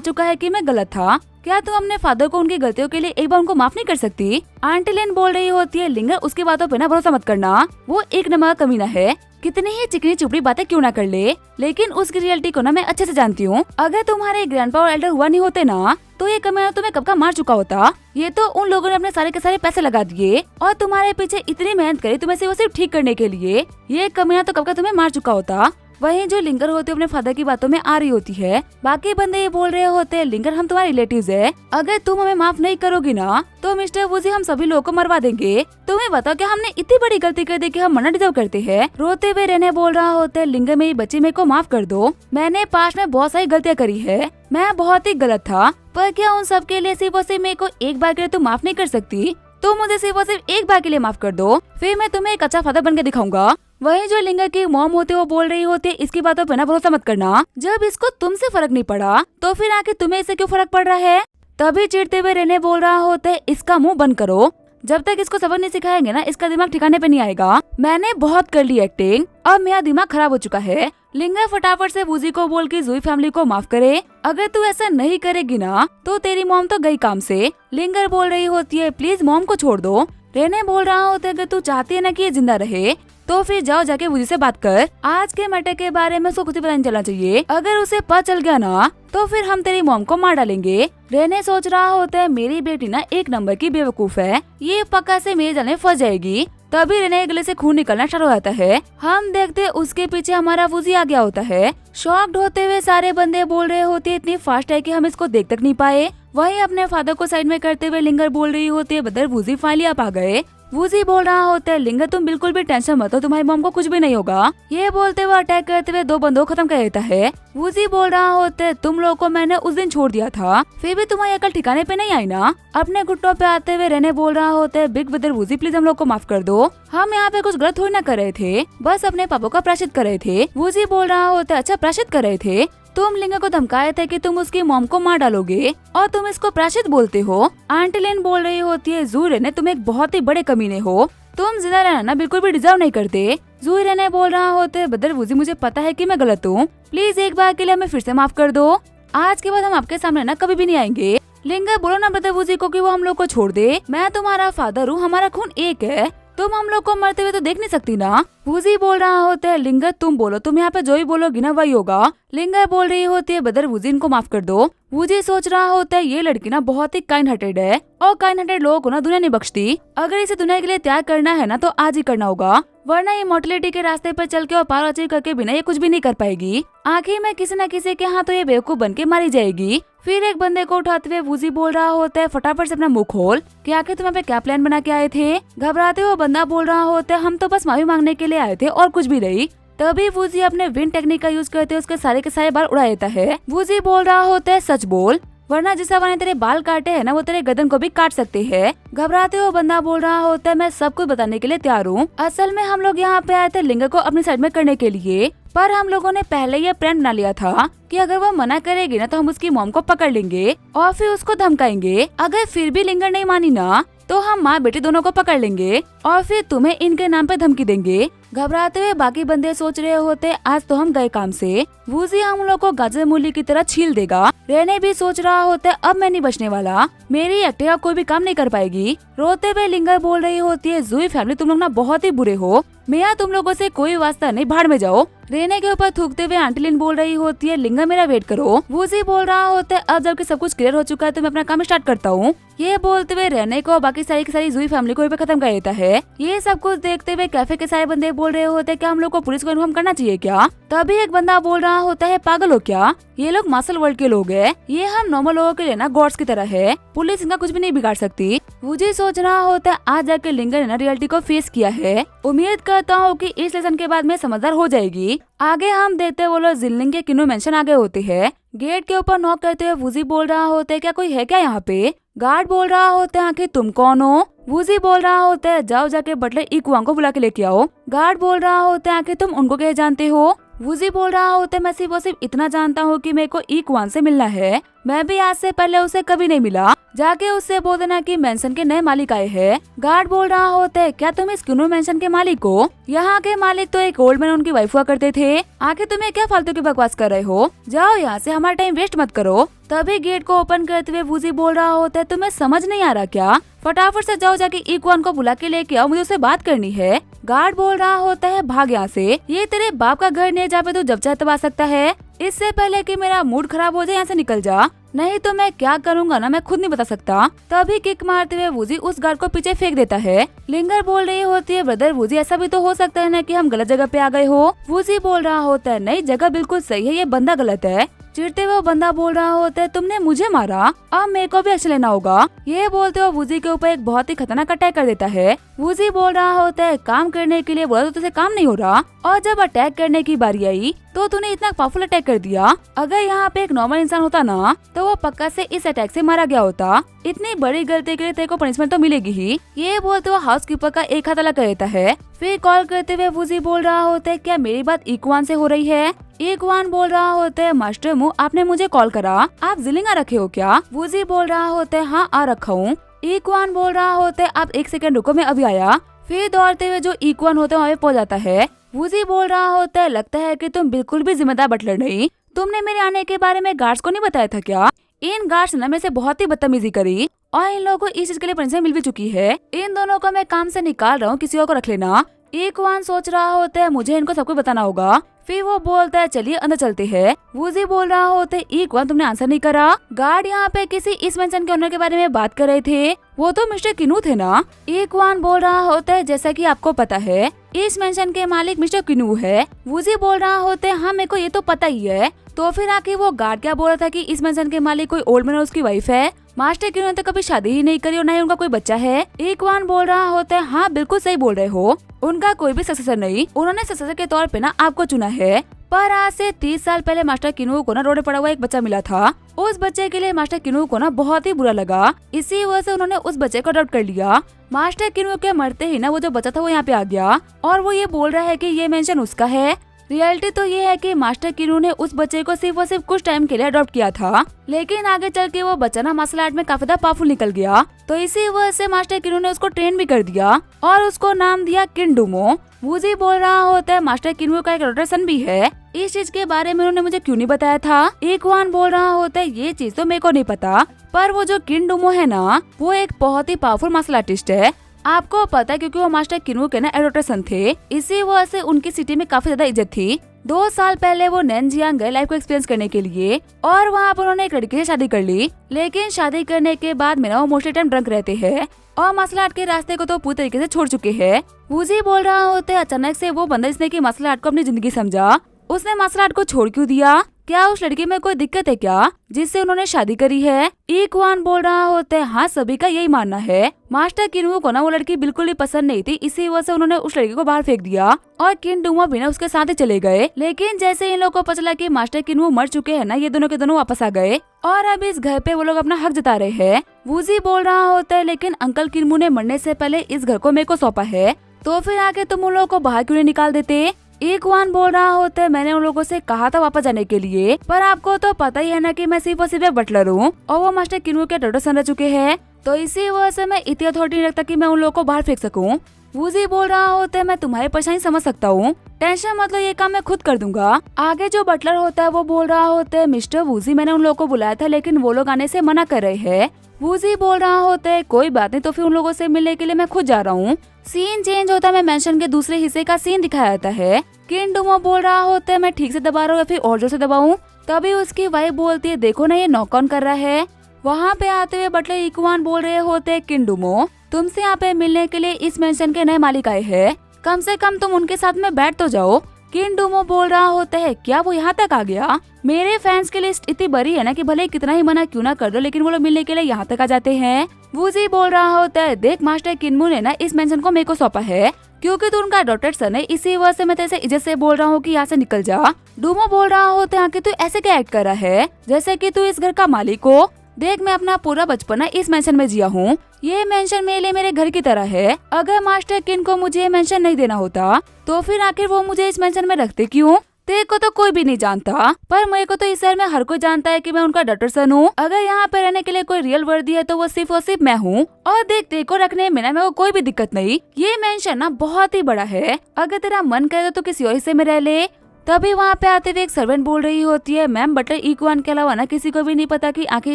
चुका है कि मैं गलत था। क्या तुम अपने फादर को उनकी गलतियों के लिए एक बार उनको माफ नहीं कर सकती? आंटी लेन बोल रही होती है लिंगर उसकी बातों पे ना भरोसा मत करना, वो एक नंबर का कमीना है। कितनी ही चिकनी चुपड़ी बातें क्यों ना कर ले, लेकिन उसकी रियलिटी को ना मैं अच्छे से जानती हूँ। अगर तुम्हारे ग्रैंडपा और एल्डर हुआ नहीं होते ना तो ये कमीना तुम्हें कब का मार चुका होता। ये तो उन लोगों ने अपने सारे के सारे पैसे लगा दिए और तुम्हारे पीछे इतनी मेहनत करी तुम्हें सिर्फ ठीक करने के लिए। ये कमीना तो कब का तुम्हें मार चुका होता। वहीं जो लिंगर होते अपने फादर की बातों में आ रही होती है। बाकी बंदे ये बोल रहे होते हैं लिंगर हम तुम्हारे रिलेटिव्स है, अगर तुम हमें माफ नहीं करोगी ना तो मिस्टर वुजी हम सभी लोगों को मरवा देंगे। तुम्हें बताओ कि हमने इतनी बड़ी गलती कर दी कि हम मरना डिजर्व करते हैं। रोते हुए रहने बोल रहा होता है लिंगर मेरी बच्ची मेरे को माफ कर दो, मैंने पास्ट में बहुत सारी गलतियाँ करी है, मैं बहुत ही गलत था, पर क्या उन सब के लिए सिर्फ और सिर्फ मेरे को एक बार के लिए तुम माफ नहीं कर सकती? तुम मुझे सिर्फ और सिर्फ एक बार के लिए माफ कर दो, फिर मैं तुम्हें एक अच्छा फादर बन के दिखाऊंगा। वही जो लिंगर की मॉम होती है वो बोल रही होती है इसकी बातों पर ना भरोसा मत करना, जब इसको तुमसे फर्क नहीं पड़ा तो फिर आके तुम्हें इससे क्यों फर्क पड़ रहा है? तभी चिढ़ते हुए रहने बोल रहा होता है इसका मुंह बंद करो, जब तक इसको सबक नहीं सिखाएंगे ना इसका दिमाग ठिकाने पे नहीं आएगा। मैंने बहुत कर ली एक्टिंग, अब मेरा दिमाग खराब हो चुका है। लिंगर फटाफट से वुजी को बोल के जुई फैमिली को माफ करे, अगर तू ऐसा नहीं करेगी ना तो तेरी मॉम तो गई काम से। लिंगर बोल रही होती है प्लीज मॉम को छोड़ दो। रेने बोल रहा होता है अगर तू चाहती है ना कि ये जिंदा रहे तो फिर जाओ जाके वुजी से बात कर, आज के मैटर के बारे में उसको कुछ पता नहीं चलना चाहिए, अगर उसे पता चल गया ना तो फिर हम तेरी मॉम को मार डालेंगे। रेने सोच रहा होता है मेरी बेटी ना एक नंबर की बेवकूफ है, ये पक्का से मेरे जाल में फंस जाएगी। तभी रेने गले से खून निकलना शुरू हो जाता है। हम देखते उसके पीछे हमारा वुजी आ गया होता है। शॉक्ड होते हुए सारे बंदे बोल रहे होते इतनी फास्ट है कि हम इसको देख तक नहीं पाए। वहीं अपने फादर को साइड में करते हुए लिंगर बोल रही होती है बदर वुजी फाइनली आप आ गए। वुजी बोल रहा होता है लिंगर तुम बिल्कुल भी टेंशन मत हो, तुम्हारी मॉम को कुछ भी नहीं होगा। ये बोलते हुए अटैक करते हुए दो बंदों को खत्म कर देता है। वुजी बोल रहा होता है तुम लोगों को मैंने उस दिन छोड़ दिया था, फिर भी तुम्हारी अकल ठिकाने पे नहीं आई ना। अपने घुटनों पे आते हुए रहने बोल रहा होता है बिग ब्रदर वुजी प्लीज हम लोग को माफ कर दो, हम यहाँ पे कुछ गलत थोड़ी ना कर रहे थे, बस अपने पापों का प्रायश्चित कर रहे थे। वुजी बोल रहा होता है अच्छा प्रायश्चित कर रहे थे, तुम लिंगर को धमकाए थे कि तुम उसकी मॉम को मार डालोगे और तुम इसको प्रायश्चित बोलते हो। आंटी लेन बोल रही होती है जूही रेने तुम एक बहुत ही बड़े कमीने हो, तुम जिंदा रहना ना बिल्कुल भी डिजर्व नहीं करते। जूही रेने बोल रहा होते है बदर वुजी मुझे पता है कि मैं गलत हूँ, प्लीज एक बार के लिए हमें फिर से माफ कर दो, आज के बाद हम आपके सामने ना कभी भी नहीं आएंगे। लिंगर बोलो ना ब्रदर वुजी को कि वो हम लोग को छोड़ दे, मैं तुम्हारा फादर हूँ, हमारा खून एक है, तुम हम लोग को मरते हुए तो देख नहीं सकती ना। वुजी बोल रहा होता है लिंगर तुम बोलो, तुम यहाँ पे जो ही बोलोगी ना वही होगा। लिंगर बोल रही होती है बदर वुजी इनको माफ कर दो। वुजी सोच रहा होता है ये लड़की ना बहुत ही काइंड हार्टेड है और काइंड हार्टेड लोगों को ना दुनिया नहीं बख्शती, अगर इसे दुनिया के लिए त्याग करना है ना तो आज ही करना होगा, वरना ये मोर्टलिटी के रास्ते पर चल के और पार अचीव करके बिना ये कुछ भी नहीं कर पाएगी। आखिर में किसी न किसी के हाथ तो ये बेवकूफ बन के मारी जाएगी। फिर एक बंदे को उठाते हुए वुजी बोल रहा होता है फटाफट से अपना मुंह खोल, कि आखिर तुम यहाँ पे क्या प्लान बना के आए थे? घबराते हुए बंदा बोल रहा होता है हम तो बस माफी मांगने के लिए आए थे और कुछ भी नहीं। तभी वुजी अपने विंड टेक्निक का यूज करते उसके सारे के सारे बाल उड़ा देता है। वुजी बोल रहा होता है सच बोल, वरना जिस ने तेरे बाल काटे हैं ना वो तेरे गर्दन को भी काट सकते हैं। घबराते हुए बंदा बोल रहा होता है मैं सब कुछ बताने के लिए तैयार हूँ, असल में हम लोग यहाँ पे आए थे लिंगर को अपनी साइड में करने के लिए, पर हम लोगों ने पहले ये प्लान बना लिया था कि अगर वो मना करेगी ना तो हम उसकी मॉम को पकड़ लेंगे और फिर उसको धमकाएंगे, अगर फिर भी लिंगर नहीं मानी ना तो हम माँ बेटी दोनों को पकड़ लेंगे और फिर तुम्हें इनके नाम पे धमकी देंगे। घबराते हुए बाकी बंदे सोच रहे होते आज तो हम गए काम से, वुजी हम लोग को गाजर मूली की तरह छील देगा। रेने भी सोच रहा होता है अब मैं नहीं बचने वाला, मेरी एक्टिवा कोई भी काम नहीं कर पाएगी। रोते हुए लिंगर बोल रही होती है जूही फैमिली तुम लोग ना बहुत ही बुरे हो, मेरा तुम लोगों से कोई वास्ता नहीं, भाड़ में जाओ। रेने के ऊपर थूकते हुए आंटी लिन बोल रही होती है लिंगर मेरा वेट करो। वुजी बोल रहा होता है अब जबकि सब कुछ क्लियर हो चुका है तो मैं अपना काम स्टार्ट करता हूँ। ये बोलते हुए रेने को बाकी सारी की सारी जूही फैमिली को खत्म कर देता है। ये सब कुछ देखते हुए कैफे के सारे बंदे बोल रहे होते हैं कि हम लोग को पुलिस को इन्फॉर्म करना चाहिए क्या? तभी एक बंदा बोल रहा होता है पागल हो क्या, ये लोग मार्शल वर्ल्ड के लोग हैं, ये हम नॉर्मल लोगों के लिए ना गॉड्स की तरह है, पुलिस इनका कुछ भी नहीं बिगाड़ सकती। वुजी सोच रहा होता है आज जाकर लिंगर ने ना रियलिटी को फेस किया है, उम्मीद करता हूँ कि इस लेसन के बाद में समझदार हो जाएगी। आगे हम देखते वो लोग जिनलिंग के किनो मेंशन आगे होते हैं। गेट के ऊपर नॉक करते हुए वुजी बोल रहा होता है क्या कोई है क्या यहाँ पे? गार्ड बोल रहा होता है आखिर तुम कौन हो। वूजी बोल रहा होता है जाओ जाके बटलर इक्वान को बुला के लेके आओ। गार्ड बोल रहा होता है आखिर तुम उनको क्या जानते हो। वूजी बोल रहा होता है मैं सिर्फ और सिर्फ इतना जानता हूँ कि मेरे को इक्वान से मिलना है। मैं भी आज से पहले उसे कभी नहीं मिला। जाके उससे बोल देना कि मेंशन के नए मालिक आए हैं। गार्ड बोल रहा होता है क्या तुम इस क्यूनो मेंशन के मालिक हो। यहाँ के मालिक तो एक ओल्ड मैन उनकी वाइफ हुआ करते थे। आखिर तुम्हें क्या फालतू की बकवास कर रहे हो। जाओ यहाँ से हमारा टाइम वेस्ट मत करो। तभी गेट को ओपन करते हुए वूजी बोल रहा होता है तुम्हें समझ नहीं आ रहा क्या। फटाफट से जाओ जाके इक्वान को बुला के लेके आओ, मुझे उससे बात करनी है। गार्ड बोल रहा होता है भाग यहाँ से, ये तेरे बाप का घर नहीं जहाँ पे तू जब चाहे तब आ सकता है। इससे पहले कि मेरा मूड खराब हो जाए यहाँ से निकल जा, नहीं तो मैं क्या करूँगा ना मैं खुद नहीं बता सकता। तभी किक मारते हुए वूजी उस गार्ड को पीछे फेंक देता है। लिंगर बोल रही होती है ब्रदर वूजी ऐसा भी तो हो सकता है ना कि हम गलत जगह पे आ गए हो। वूजी बोल रहा होता है नहीं जगह बिल्कुल सही है, ये बंदा गलत है। चिढ़ते हुए बंदा बोल रहा होता है तुमने मुझे मारा, अब मेरे को भी एक्शन लेना होगा। ये बोलते हुए वूजी के ऊपर एक बहुत ही खतरनाक अटैक कर देता है। वूजी बोल रहा होता है काम करने के लिए बोला तो तुझे काम नहीं हो रहा, और जब अटैक करने की बारी आई तो तूने इतना पावरफुल अटैक कर दिया। अगर यहाँ पे एक नॉर्मल इंसान होता ना तो वो पक्का से इस अटैक से मारा गया होता। इतनी बड़ी गलती के लिए तेरे को पनिशमेंट तो मिलेगी ही। ये बोलते हुए हाउसकीपर का एक हाथ अलग कर देता है। फिर कॉल करते हुए वूजी बोल रहा होता है क्या मेरी बात इक्वान से हो रही है। इक्वान बोल रहा होता है मास्टर मु आपने मुझे कॉल करा, आप जिलिंग आ रखे हो क्या। वूजी बोल रहा होता है हाँ आ रखा हूँ। इक्वान बोल रहा होता है आप 1 सेकंड रुको मैं अभी आया। फिर दौड़ते हुए जो इक्वान होता है वहाँ पे पहुँच जाता है। वूजी बोल रहा होता है लगता है कि तुम बिल्कुल भी जिम्मेदार बटलर नहीं, तुमने मेरे आने के बारे में गार्ड्स को नहीं बताया था क्या। इन गार्ड्स ने मेरे से बहुत ही बदतमीजी करी और इन लोगों को इस चीज के लिए पनिशमेंट मिल भी चुकी है। इन दोनों को मैं काम से निकाल रहा हूँ, किसी और को रख लेना। इक्वान सोच रहा होता है मुझे इनको सबको बताना होगा। फिर वो बोलता है चलिए अंदर चलते हैं। वूजी बोल रहा होता है इक्वान तुमने आंसर नहीं करा। गार्ड यहाँ पे किसी इस मेंशन के ओनर के बारे में बात कर रहे थे, वो तो मिस्टर किनू थे ना। इक्वान बोल रहा होता है जैसा कि आपको पता है इस मेंशन के मालिक मिस्टर किनू है। वूजी बोल रहा होता है हाँ मेरे को ये तो पता ही है। तो फिर आके वो गार्ड क्या बोल रहा था कि इस मेंशन के मालिक कोई ओल्ड मैन और उसकी वाइफ है। मास्टर किनू ने तो कभी शादी ही नहीं करी और न ही उनका कोई बच्चा है। इक्वान बोल रहा होता है हाँ बिल्कुल सही बोल रहे हो, उनका कोई भी सक्सेसर नहीं, उन्होंने सक्सेसर के तौर पे ना आपको चुना है। पर आज से 30 साल पहले मास्टर किनू को ना रोड पड़ा हुआ एक बच्चा मिला था। उस बच्चे के लिए मास्टर किनू को ना बहुत ही बुरा लगा, इसी वजह से उन्होंने उस बच्चे को अडॉप्ट कर लिया। मास्टर किनू के मरते ही ना वो जो बच्चा था वो यहाँ पे आ गया और वो ये बोल रहा है कि ये मेंशन उसका है। रियलिटी तो ये है कि मास्टर किनू ने उस बच्चे को सिर्फ और सिर्फ कुछ टाइम के लिए अडॉप्ट किया था, लेकिन आगे चल के वो बच्चा ना मार्शल आर्ट में काफी ज्यादा पावरफुल निकल गया। तो इसी वजह से मास्टर किनू ने उसको ट्रेन भी कर दिया और उसको नाम दिया किंडुमो। वूजी बोल रहा होता है मास्टर किनू का एक अडॉप्टेड सन भी है, इस चीज के बारे में उन्होंने मुझे क्यों नहीं बताया था। इक्वान बोल रहा होता है ये चीज तो मेरे को नहीं पता, पर वो जो किंडुमो है ना वो एक बहुत ही पावरफुल मार्शल आर्टिस्ट है। आपको पता है क्योंकि वो मास्टर किनू के ना अडॉप्टेड सन थे, इसी वजह से उनकी सिटी में काफी ज्यादा इज्जत थी। 2 साल पहले वो नैनजियांग गए लाइफ को एक्सपीरियंस करने के लिए और वहाँ पर उन्होंने एक लड़की से शादी कर ली, लेकिन शादी करने के बाद में ना वो मोस्टली टाइम ड्रंक रहते हैं और मार्शल आर्ट के रास्ते को तो पूरी तरीके से छोड़ चुके हैं। वूजी बोल रहा होते अचानक से वो बंदा जिसने की मार्शल आर्ट को अपनी जिंदगी समझा, उसने मार्शल आर्ट को छोड़ क्यों दिया, क्या उस लड़की में कोई दिक्कत है क्या जिससे उन्होंने शादी करी है। इक्वान बोल रहा होता है हाँ सभी का यही मानना है, मास्टर किनू को ना वो लड़की बिल्कुल ही पसंद नहीं थी, इसी वजह से उन्होंने उस लड़की को बाहर फेंक दिया और किंडुमो भी ना उसके साथ ही चले गए। लेकिन जैसे इन लोगों को पता चला कि मास्टर किनू मर चुके हैं ना, ये दोनों के दोनों वापस आ गए और अब इस घर पे वो लोग अपना हक जता रहे हैं। वूजी बोल रहा होता है लेकिन अंकल किनू ने मरने से पहले इस घर को मेरे को सौंपा है, तो फिर आके तुम उन लोगों को बाहर क्यों नहीं निकाल देते। इक्वान बोल रहा होता है मैंने उन लोगों से कहा था वापस जाने के लिए, पर आपको तो पता ही है ना कि मैं सिर्फ और सिर्फ एक बटलर हूँ और वो मास्टर किनू के अडॉप्टेड सन रह चुके हैं, तो इसी वजह से मैं इतनी अथॉरिटी नहीं रखता कि मैं उन लोगों को बाहर फेंक सकूं। वूजी बोल रहा होता है मैं तुम्हारी परेशानी समझ सकता हूँ, टेंशन मतलब ये काम मैं खुद कर दूंगा। आगे जो बटलर होता है वो बोल रहा होता है मिस्टर वूजी मैंने उन लोगों को बुलाया था लेकिन वो लोग आने से मना कर रहे हैं। वूजी बोल रहा होता है कोई बात नहीं, तो फिर उन लोगों से मिलने के लिए मैं खुद जा रहा हूँ। सीन चेंज होता है, मैं मेंशन के दूसरे हिस्से का सीन दिखाया जाता है। किंडुमो बोल रहा होता है मैं ठीक से दबा रहा हूँ या फिर और जोर से दबाऊं। तभी उसकी वाइफ बोलती है देखो ना ये नॉक ऑन कर रहा है। वहाँ पे आते हुए बटलर इक्वान बोल रहे होते हैं किंडुमो तुमसे यहाँ पे मिलने के लिए इस मेंशन के नए मालिक आए हैं, कम से कम तुम उनके साथ में बैठ तो जाओ। किंडुमो बोल रहा होता है क्या वो यहाँ तक आ गया, मेरे फैंस की लिस्ट इतनी बड़ी है ना कि भले कितना ही मना क्यों ना कर दो लेकिन वो लोग मिलने के लिए यहाँ तक आ जाते हैं। वूजी बोल रहा होता है देख मास्टर किनमू ने ना इस मेंशन को मेरे को सौंपा है क्योंकि तू उनका अडॉप्टेड सन है, इसी वजह से मैं तेरे से इज्जत से बोल रहा हूँ कि यहाँ से निकल जा। डूमो बोल रहा होता है कि तू ऐसे क्या एक्ट कर रहा है जैसे कि तू इस घर का मालिक हो। देख मैं अपना पूरा बचपन इस मेंशन में जिया हूँ। ये मेंशन मेरे लिए मेरे घर की तरह है। अगर मास्टर किन को मुझे ये मेंशन नहीं देना होता तो फिर आखिर वो मुझे इस मेंशन में रखते क्यों? तेरे को तो कोई भी नहीं जानता, पर मेरे को तो इस शहर में हर कोई जानता है कि मैं उनका डॉटर सन हूँ। अगर यहाँ पे रहने के लिए कोई रियल वर्दी है तो वो सिर्फ मैं हूँ। और देख तेरे को रखने में ना मेरे को कोई भी दिक्कत नहीं। ये मेंशन ना बहुत ही बड़ा है, अगर तेरा मन करे तो किसी और हिस्से में रह ले। तभी वहाँ पे आते हुए एक सर्वेंट बोल रही होती है, मैम बटलर इक्वान के अलावा ना किसी को भी नहीं पता कि आखिर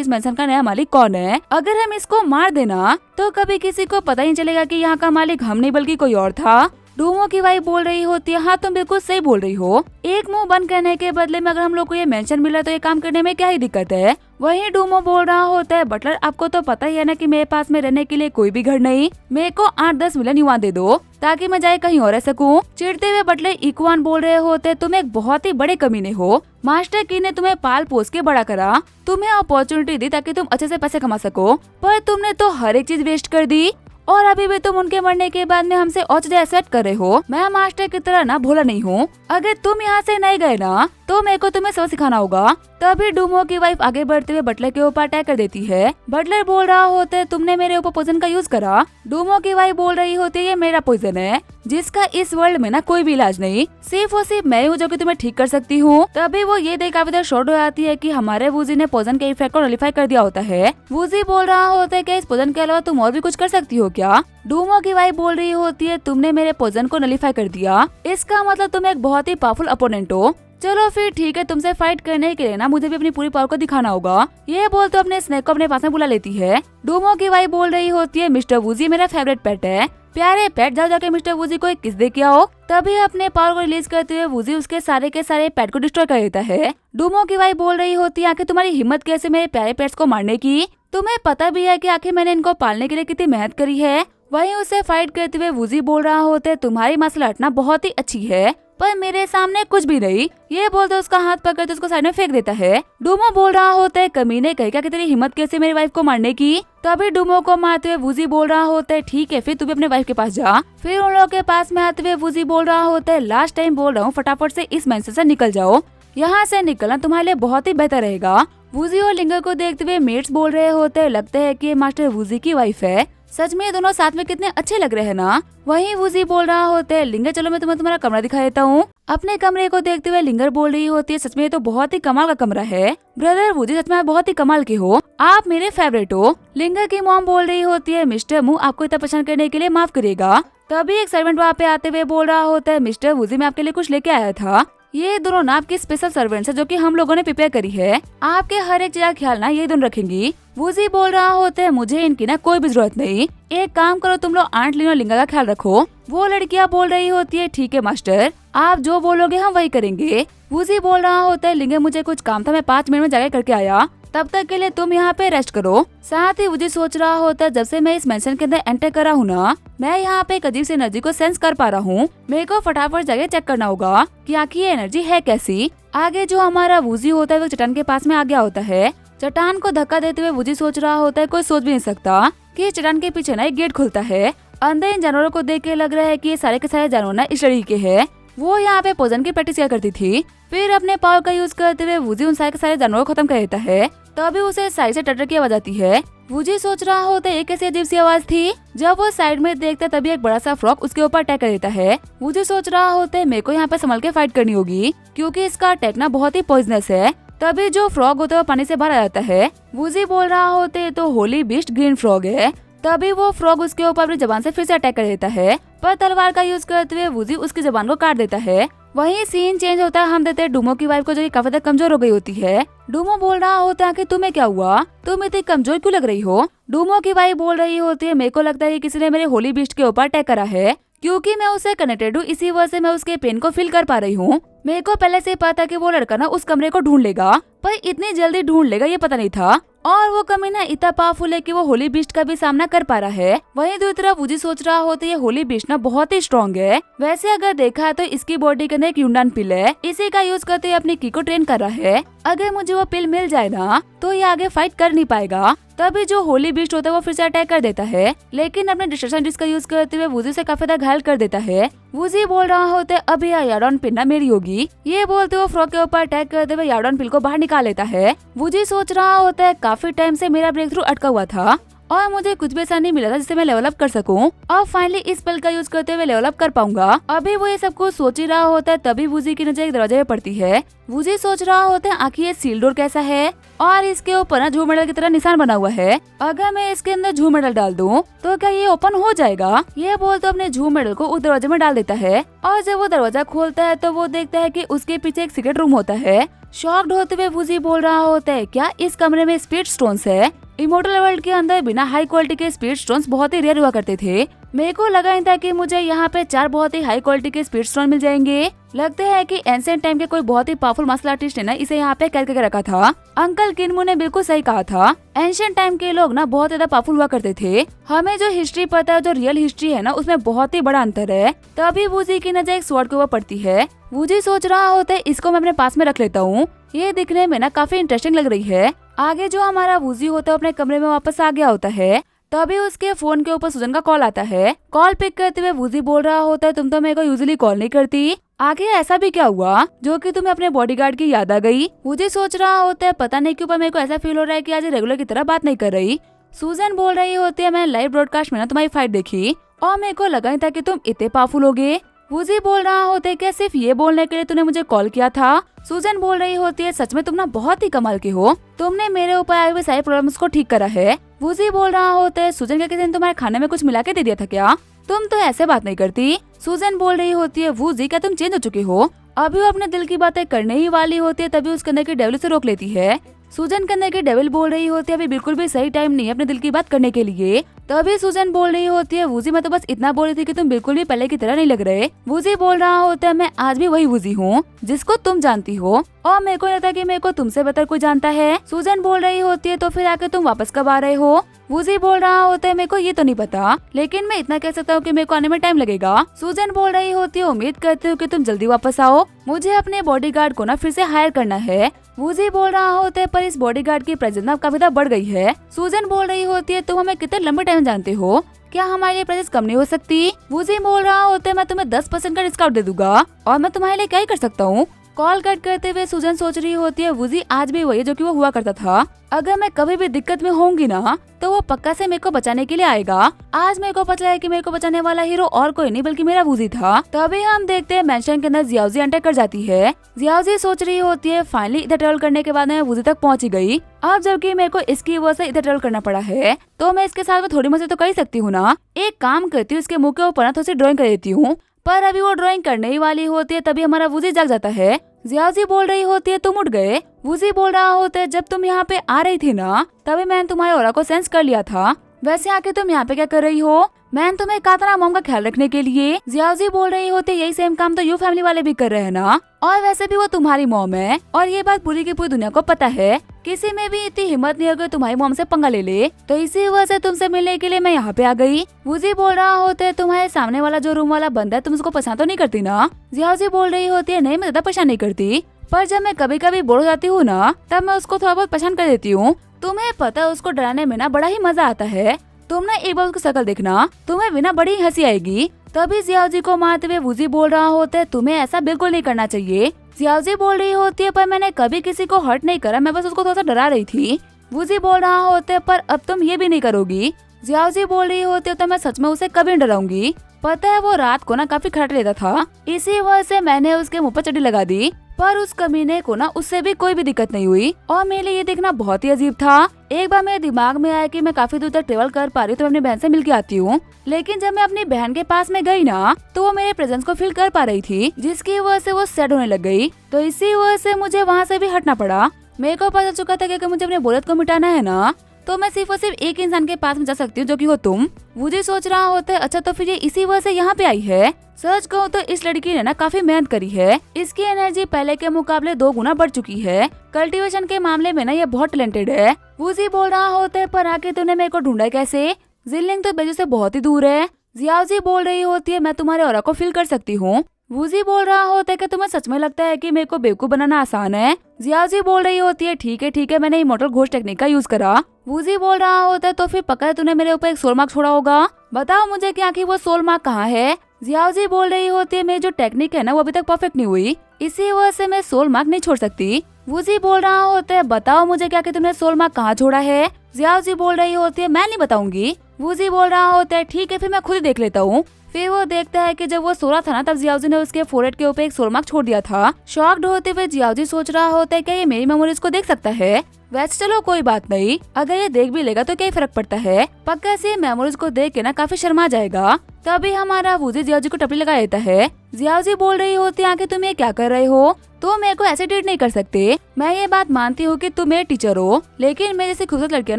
इस मेंशन का नया मालिक कौन है। अगर हम इसको मार देना तो कभी किसी को पता ही चलेगा कि यहाँ का मालिक हम नहीं बल्कि कोई और था। डूमो की वाइफ बोल रही होती है, हाँ तुम बिल्कुल सही बोल रही हो। एक मुंह बंद करने के बदले में अगर हम लोग को ये मेंशन मिला तो ये काम करने में क्या ही दिक्कत है। वहीं डूमो बोल रहा होता है, बटलर आपको तो पता ही है ना कि मेरे पास में रहने के लिए कोई भी घर नहीं। मेरे को 8-10 मिलियन युआन दे दो ताकि मैं जाए कहीं और रह सकूं। चिढ़ते हुए बटलर इक्वान बोल रहे होते, तुम एक बहुत ही बड़े कमीने हो। मास्टर की ने तुम्हें पाल पोस के बड़ा करा, तुम्हें अपॉर्चुनिटी दी ताकि तुम अच्छे से पैसे कमा सको, पर तुमने तो हर एक चीज वेस्ट कर दी। और अभी भी तुम उनके मरने के बाद में हमसे औचदे एक्सेप्ट कर रहे हो। मैं मास्टर की तरह ना भोला नहीं हूँ। अगर तुम यहाँ से नहीं गए ना तो मेरे को तुम्हें सबक सिखाना होगा। तभी डूमो की वाइफ आगे बढ़ते हुए बटलर के ऊपर अटैक कर देती है। बटलर बोल रहा होता है, तुमने मेरे ऊपर पोइजन का यूज करा। डूमो की वाइफ बोल रही होती है, ये मेरा पोइजन है जिसका इस वर्ल्ड में ना कोई भी इलाज नहीं, सिर्फ और सिर्फ मैं हूँ जो कि तुम्हें ठीक कर सकती हूँ। तभी वो ये देख काफी देर शॉर्ट हो जाती है कि हमारे वूजी ने पोइजन के इफेक्ट को नलिफाई कर दिया होता है। वूजी बोल रहा होता है कि इस पोइजन के अलावा तुम और भी कुछ कर सकती हो क्या? डूमो की वाइफ बोल रही होती है, तुमने मेरे पोइजन को नलिफाई कर दिया, इसका मतलब तुम एक बहुत ही पावरफुल अपोनेंट हो। चलो फिर ठीक है, तुमसे फाइट करने के लिए ना मुझे भी अपनी पूरी पावर को दिखाना होगा। ये बोल तो अपने स्नेक को अपने पास में बुला लेती है। डूमो की वाइफ बोल रही होती है, मिस्टर वूजी मेरा फेवरेट पेट है, प्यारे पेट जाओ जाके मिस्टर वूजी को एक किस दे के आओ। तभी अपने पावर को रिलीज करते हुए वूजी उसके सारे के सारे पेट को डिस्ट्रॉय कर देता है। डूमो की वाइफ बोल रही होती है, आखिर तुम्हारी हिम्मत कैसे मेरे प्यारे पेट्स को मारने की? तुम्हें पता भी है कि आखिर मैंने इनको पालने के लिए कितनी मेहनत करी है। वहीं उसे फाइट करते हुए वूजी बोल रहा होता है, तुम्हारी मार्शल आर्ट ना बहुत ही अच्छी है पर मेरे सामने कुछ भी नहीं। ये बोलते उसका हाथ पकड़ते उसको साइड में फेंक देता है। डूमो बोल रहा होता है, कमीने कहीं क्या कि तेरी हिम्मत कैसे मेरी वाइफ को मारने की? तभी डूमो को मारते हुए वूजी बोल रहा होता है, ठीक है फिर तू भी अपने वाइफ के पास जा। फिर उन लोगों के पास में आते हुए वूजी बोल रहा होता है, लास्ट टाइम बोल रहा हूँ फटाफट से इस मेंशन से निकल जाओ, यहाँ से निकलना तुम्हारे लिए बहुत ही बेहतर रहेगा। वूजी और लिंगर को देखते हुए मेट्स बोल रहे होते हैं, लगता है कि ये मास्टर वूजी की वाइफ है। सच में दोनों साथ में कितने अच्छे लग रहे हैं ना। वहीं वूजी बोल रहा होता है, लिंगर चलो मैं तुम्हें तुम्हारा कमरा दिखा देता हूँ। अपने कमरे को देखते हुए लिंगर बोल रही होती है, सच में ये तो बहुत ही कमाल का कमरा है। ब्रदर वूजी सच में आप बहुत ही कमाल के हो, आप मेरे फेवरेट हो। लिंगर की मॉम बोल रही होती है, मिस्टर मू आपको इतना पसंद करने के लिए माफ करेगा। तभी एक सर्वेंट वहाँ पे आते हुए बोल रहा होता है, मिस्टर वूजी मैं आपके लिए कुछ लेके आया था। ये दोनों ना आपकी स्पेशल सर्वेंट्स है जो कि हम लोगों ने प्रिपेयर करी है, आपके हर एक चीज का ख्याल ना ये दोनों रखेंगी। वूजी बोल रहा होता है, मुझे इनकी ना कोई भी जरूरत नहीं, एक काम करो तुम लोग आंट लिन और लिंगा का ख्याल रखो। वो लड़कियां बोल रही होती है, ठीक है मास्टर आप जो बोलोगे हम वही करेंगे। वूजी बोल रहा होता है, लिंगा मुझे कुछ काम था मैं 5 मिनट में जाके करके आया, तब तक के लिए तुम यहाँ पे रेस्ट करो। साथ ही वूजी सोच रहा होता है, जब से मैं इस मेंशन के अंदर एंटर करा हूँ ना मैं यहाँ पे एक अजीब सी एनर्जी को सेंस कर पा रहा हूँ। मेरे को फटाफट जाके चेक करना होगा कि आखिर ये एनर्जी है कैसी। आगे जो हमारा वूजी होता है वो चट्टान के पास में आ गया होता है। चट्टान को धक्का देते हुए वूजी सोच रहा होता है, कोई सोच भी नहीं सकता कि चट्टान के पीछे ना एक गेट खुलता है। अंदर इन जानवरों को देख के लग रहा है कि ये सारे के सारे जानवर ना इस लड़की के हैं। वो यहाँ पे पोजन की प्रैक्टिस किया करती थी। फिर अपने पावर का यूज करते हुए वूजी उन सारे के सारे जानवरों को खत्म कर देता है। तभी उसे साइड से टटर की आवाज आती है। वूजी सोच रहा होता है, ये कैसी अजीब सी आवाज थी। जब वो साइड में देखता तभी एक बड़ा सा फ्रॉग उसके ऊपर अटैक कर देता है। वूजी सोच रहा होता है, मेरे को यहाँ पे संभल के फाइट करनी होगी क्योंकि इसका अटैक ना बहुत ही पॉइजनस है। तभी जो फ्रॉग होता है वो पानी से बाहर आ जाता है। वूजी बोल रहा होते है, तो होली बीस्ट ग्रीन फ्रॉग है। तभी वो फ्रॉग उसके ऊपर अपनी जबान से फिर से अटैक कर देता है, पर तलवार का यूज करते हुए वूजी उसकी जबान को काट देता है। वहीं सीन चेंज होता है, हम देते हैं डूमो की वाइफ को जो कि काफी कमजोर हो गई होती है। डूमो बोल रहा होता है कि तुम्हें क्या हुआ, तुम इतनी कमजोर क्यों लग रही हो। डूमो की वाइफ बोल रही होती है, मेरे को लगता है कि किसी ने मेरे होली बीस्ट के ऊपर अटैक करा है क्योंकि मैं उससे कनेक्टेड हूँ, इसी वजह से मैं उसके पेन को फील कर पा रही हूँ। मेरे को पहले से पता कि वो लड़का ना उस कमरे को ढूंढ लेगा, पर इतनी जल्दी ढूंढ लेगा ये पता नहीं था। और वो कमीना इतना पावरफुल है कि वो होली बीस्ट का भी सामना कर पा रहा है। वहीं दूसरी तरफ वूजी सोच रहा होता है, ये होली बीस्ट ना बहुत ही स्ट्रॉन्ग है। वैसे अगर देखा है तो इसकी बॉडी के अंदर एक यूंडान पिल है, इसी का यूज करते हुए अपनी की को ट्रेन कर रहा है। अगर मुझे वो पिल मिल जाए ना तो ये आगे फाइट कर नहीं पाएगा। तभी जो होली बीस्ट होता है वो फिर से अटैक कर देता है, लेकिन अपने डिस्ट्रक्शन डिस्क का यूज करते हुए वूजी से काफी ज्यादा घायल कर देता है। वूजी बोल रहा होता है अभी याडॉन पिल ना मेरी होगी। ये बोलते हुए फ्रॉग के ऊपर अटैक करते हुए याडॉन पिल को बाहर निकाल लेता है। वूजी सोच रहा होता है काफी टाइम से मेरा ब्रेक थ्रू अटका हुआ था और मुझे कुछ भी ऐसा नहीं मिला था जिससे मैं लेवल अप कर सकूं और फाइनली इस स्पेल का यूज करते हुए लेवल अप कर पाऊंगा। अभी वो ये सब कुछ सोच ही रहा होता है तभी वूजी की नजर एक दरवाजे पे पड़ती है। वूजी सोच रहा होता है आखिर ये सील डोर कैसा है और इसके ऊपर ना झूम मेडल की तरह निशान बना हुआ है। अगर मैं इसके अंदर झूम मेडल डाल दूं तो क्या ये ओपन हो जाएगा? ये बोल तो अपने झूम मेडल को उस दरवाजे में डाल देता है और जब वो दरवाजा खोलता है तो वो देखता है कि उसके पीछे एक सीक्रेट रूम होता है। शॉक्ड होते हुए वूजी बोल रहा होता है क्या इस कमरे में स्पीड स्टोन्स है? इमोर्टल वर्ल्ड के अंदर बिना हाई क्वालिटी के स्पीड स्टोन्स बहुत ही रेयर हुआ करते थे। मेरे को लगा ही था कि मुझे यहाँ पे 4 बहुत ही हाई क्वालिटी के स्पीड स्टोन मिल जाएंगे। लगता है कि एंशिएंट टाइम के कोई बहुत ही पावरफुल मार्शल आर्टिस्ट ने ना इसे यहाँ पे कैद करके रखा था। अंकल किनमू ने बिल्कुल सही कहा था। एंशिएंट टाइम के लोग ना बहुत ज्यादा पावरफुल हुआ करते थे। हमें जो हिस्ट्री पता है जो रियल हिस्ट्री है ना उसमें बहुत ही बड़ा अंतर है। तभी वूजी की नजर एक स्वॉर्ड के ऊपर पड़ती है। वूजी सोच रहा होता है इसको मैं अपने पास में रख लेता हूँ। ये दिखने में ना काफी इंटरेस्टिंग लग रही है। आगे जो हमारा वूजी होता है अपने कमरे में वापस आ गया होता है। तभी उसके फोन के ऊपर सुजन का कॉल आता है। कॉल पिक करते हुए वूजी बोल रहा होता है तुम तो मेरे को यूजुअली कॉल नहीं करती, आगे ऐसा भी क्या हुआ जो कि तुम्हें अपने बॉडीगार्ड की याद आ गई? वूजी सोच रहा होता है पता नहीं क्यों पर मेरे को ऐसा फील हो रहा है कि आज रेगुलर की तरह बात नहीं कर रही। सुजन बोल रही होती है मैंने लाइव ब्रॉडकास्ट में ना तुम्हारी फाइट देखी और मेरे को लगा ही था कि तुम इतने पावरफुल होगे। वूजी बोल रहा होता है क्या सिर्फ ये बोलने के लिए तूने मुझे कॉल किया था? सुजन बोल रही होती है सच में तुम ना बहुत ही कमाल के हो, तुमने मेरे ऊपर आए हुए सारे प्रॉब्लम्स को ठीक करा है। वूजी बोल रहा होता है सुजन क्या किसी ने तुम्हारे खाने में कुछ मिला के दे दिया था क्या? तुम तो ऐसे बात नहीं करती। सुजन बोल रही होती है वूजी क्या तुम चेंज हो चुकी हो? अभी वो अपने दिल की बातें करने ही वाली होती है तभी उसके अंदर की डेविल से रोक लेती है। सुजन के अंदर की डेविल बोल रही होती है अभी बिल्कुल भी सही टाइम नहीं है अपने दिल की बात करने के लिए। तभी सुजन बोल रही होती है वूजी मैं तो बस इतना बोल रही थी कि तुम बिल्कुल भी पहले की तरह नहीं लग रहे। वूजी बोल रहा होता है मैं आज भी वही वूजी हूँ जिसको तुम जानती हो और मेरे को लगता है कि मेरे को तुमसे बेहतर कोई जानता है। सुजन बोल रही होती है तो फिर आके तुम वापस कब आ रहे हो? वूजी बोल रहा होता है मेरे को ये तो नहीं पता लेकिन मैं इतना कह सकता हूँ कि मेरे को आने में टाइम लगेगा। सुजन बोल रही होती है उम्मीद करती हूँ कि तुम जल्दी वापस आओ, मुझे अपने बॉडीगार्ड को ना फिर से हायर करना है। वूजी बोल रहा होता है पर इस बॉडीगार्ड की प्रेजेंस ना काफी ज्यादा बढ़ गई है। सुजन बोल रही होती है तुम हमें कितने लंबे टाइम जानते हो, क्या हमारे लिए प्रेजेंस कम नहीं हो सकती? वूजी बोल रहा होता है मैं तुम्हें 10% का डिस्काउंट दे दूंगा और मैं तुम्हारे लिए क्या ही कर सकता हूँ। कॉल कट करते हुए सुजन सोच रही होती है वूजी आज भी वही जो कि वो हुआ करता था। अगर मैं कभी भी दिक्कत में होंगी ना तो वो पक्का से मेरे को बचाने के लिए आएगा। आज मेरे को पता है कि मेरे को बचाने वाला हीरो और कोई नहीं बल्कि मेरा वूजी था। तभी हम देखते हैं मेंशन के अंदर जियाओजी एंटर कर जाती है। जियाओजी सोच रही होती है फाइनली इधर ट्रेवल करने के बाद मैं वूजी तक पहुंची गई। अब जबकि मेरे को इसकी वजह से इधर ट्रेवल करना पड़ा है तो मैं इसके साथ में थोड़ी मजे तो कर ही सकती हूँ ना। एक काम करती हूँ इसके मुँह के ऊपर ना थोड़ी सी ड्रॉइंग कर देती हूँ। पर अभी वो ड्राइंग करने ही वाली होती है तभी हमारा वूजी जाग जाता है। जियाओजी बोल रही होती है तुम उठ गए? वूजी बोल रहा होता है जब तुम यहाँ पे आ रही थी ना तभी मैंने तुम्हारे ऑरा को सेंस कर लिया था। वैसे आके तुम यहाँ पे क्या कर रही हो? मैंने तुम्हें कहा था ना मॉम का ख्याल रखने के लिए। जियाओजी बोल रही होती है यही सेम काम तो यू फैमिली वाले भी कर रहे हैं ना और वैसे भी वो तुम्हारी मॉम है और ये बात पूरी की पूरी दुनिया को पता है। किसी में भी इतनी हिम्मत नहीं होगी तुम्हारी मॉम से पंगा ले ले तो इसी वजह से तुमसे मिलने के लिए मैं यहाँ पे आ गई। वूजी बोल रहा होता है तुम्हारे सामने वाला जो रूम वाला बंदा है तुम उसको पसंद तो नहीं करती ना? जियाओजी बोल रही होती है नहीं मैं ज्यादा पसंद नहीं करती पर जब मैं कभी कभी बोर हो जाती हूँ ना तब मैं उसको थोड़ा बहुत पसंद कर देती हूँ। तुम्हें पता है उसको डराने में ना बड़ा ही मजा आता है। तुम ना एक बार उसकी शक्ल देखना तुम्हें बिना बड़ी हंसी आएगी। तभी जियाओजी को मारते हुए वूजी बोल रहा होता है तुम्हें ऐसा बिल्कुल नहीं करना चाहिए। जियाओजी बोल रही होती है पर मैंने कभी किसी को हर्ट नहीं करा, मैं बस उसको थोड़ा सा डरा रही थी। वूजी बोल रहा होता है पर अब तुम ये भी नहीं करोगी। जियाओजी बोल रही होती है तो मैं सच में उसे कभी नहीं डराऊंगी। पता है वो रात को ना काफी खराटे लेता था इसी वजह से मैंने उसके मुँह पर चड्डी लगा दी पर उस कमीने को ना उससे भी कोई भी दिक्कत नहीं हुई और मेरे लिए ये देखना बहुत ही अजीब था। एक बार मेरे दिमाग में आया कि मैं काफी दूर तक ट्रेवल कर पा रही हूँ तो मैं अपनी बहन से मिल के आती हूँ, लेकिन जब मैं अपनी बहन के पास में गई ना तो वो मेरे प्रेजेंस को फील कर पा रही थी जिसकी वजह से वो सैड होने लग गई तो इसी वजह से मुझे वहाँ से भी हटना पड़ा। मेरे को पता चुका था कि मुझे अपने बोरियत को मिटाना है ना तो मैं सिर्फ और सिर्फ एक इंसान के पास में जा सकती हूँ जो कि हो तुम। वूजी सोच रहा होता है अच्छा तो फिर ये इसी वजह से यहाँ पे आई है। सच कहूँ तो इस लड़की ने ना काफी मेहनत करी है, इसकी एनर्जी पहले के मुकाबले 2 गुना बढ़ चुकी है। कल्टीवेशन के मामले में ना ये बहुत टैलेंटेड है। वूजी बोल रहा होता है पर आके तूने मेरे को ढूंढा कैसे? जिलिंग तो बेजू से बहुत ही दूर है। जियाओजी बोल रही होती है मैं तुम्हारे ऑरा को फील कर सकती हूँ। वूजी बोल रहा होता है कि तुम्हें सच में लगता है कि मेरे को बेवकूफ बनाना आसान है? जियाओजी बोल रही होती है ठीक है मैंने इमोर्टल घोस्ट टेक्निक का यूज करा। वूजी बोल रहा होता है तो फिर पक्का तूने मेरे ऊपर एक सोल मार्क छोड़ा होगा, बताओ मुझे कि आखिर वो सोल मार्क कहाँ है? जियाओ जी बोल रही होती है मेरी जो टेक्निक है ना वो अभी तक परफेक्ट नहीं हुई, इसी वजह से मैं सोल मार्क नहीं छोड़ सकती। वूजी बोल रहा होता है बताओ मुझे क्या कि तुमने सोल मार्क कहाँ छोड़ा है। जियाओ जी बोल रही होती है मैं नहीं बताऊंगी। वूजी बोल रहा होता है ठीक है फिर मैं खुद ही देख लेता हूँ। फिर वो देखता है कि जब वो सो रहा था ना तब जियाओ जी ने उसके फोरहेड के ऊपर एक सोल मार्क छोड़ दिया था। शॉक्ड होते हुए जियाओ जी सोच रहा होता है क्या ये मेरी मेमोरीज को देख सकता है। वैसे चलो कोई बात नहीं, अगर ये देख भी लेगा तो क्या फर्क पड़ता है, पक्का से मेमोरीज को देख के ना काफी शर्मा जाएगा। तभी हमारा वूजी जियाओ जी को टपली लगा देता है। जियाओ जी बोल रही होती है आखिर तुम ये क्या कर रहे हो, तो मेरे को ऐसे ट्रीट नहीं कर सकते। मैं ये बात मानती हूँ कि तुम मेरे टीचर हो, लेकिन मेरे जैसी खूबसूरत लड़कियां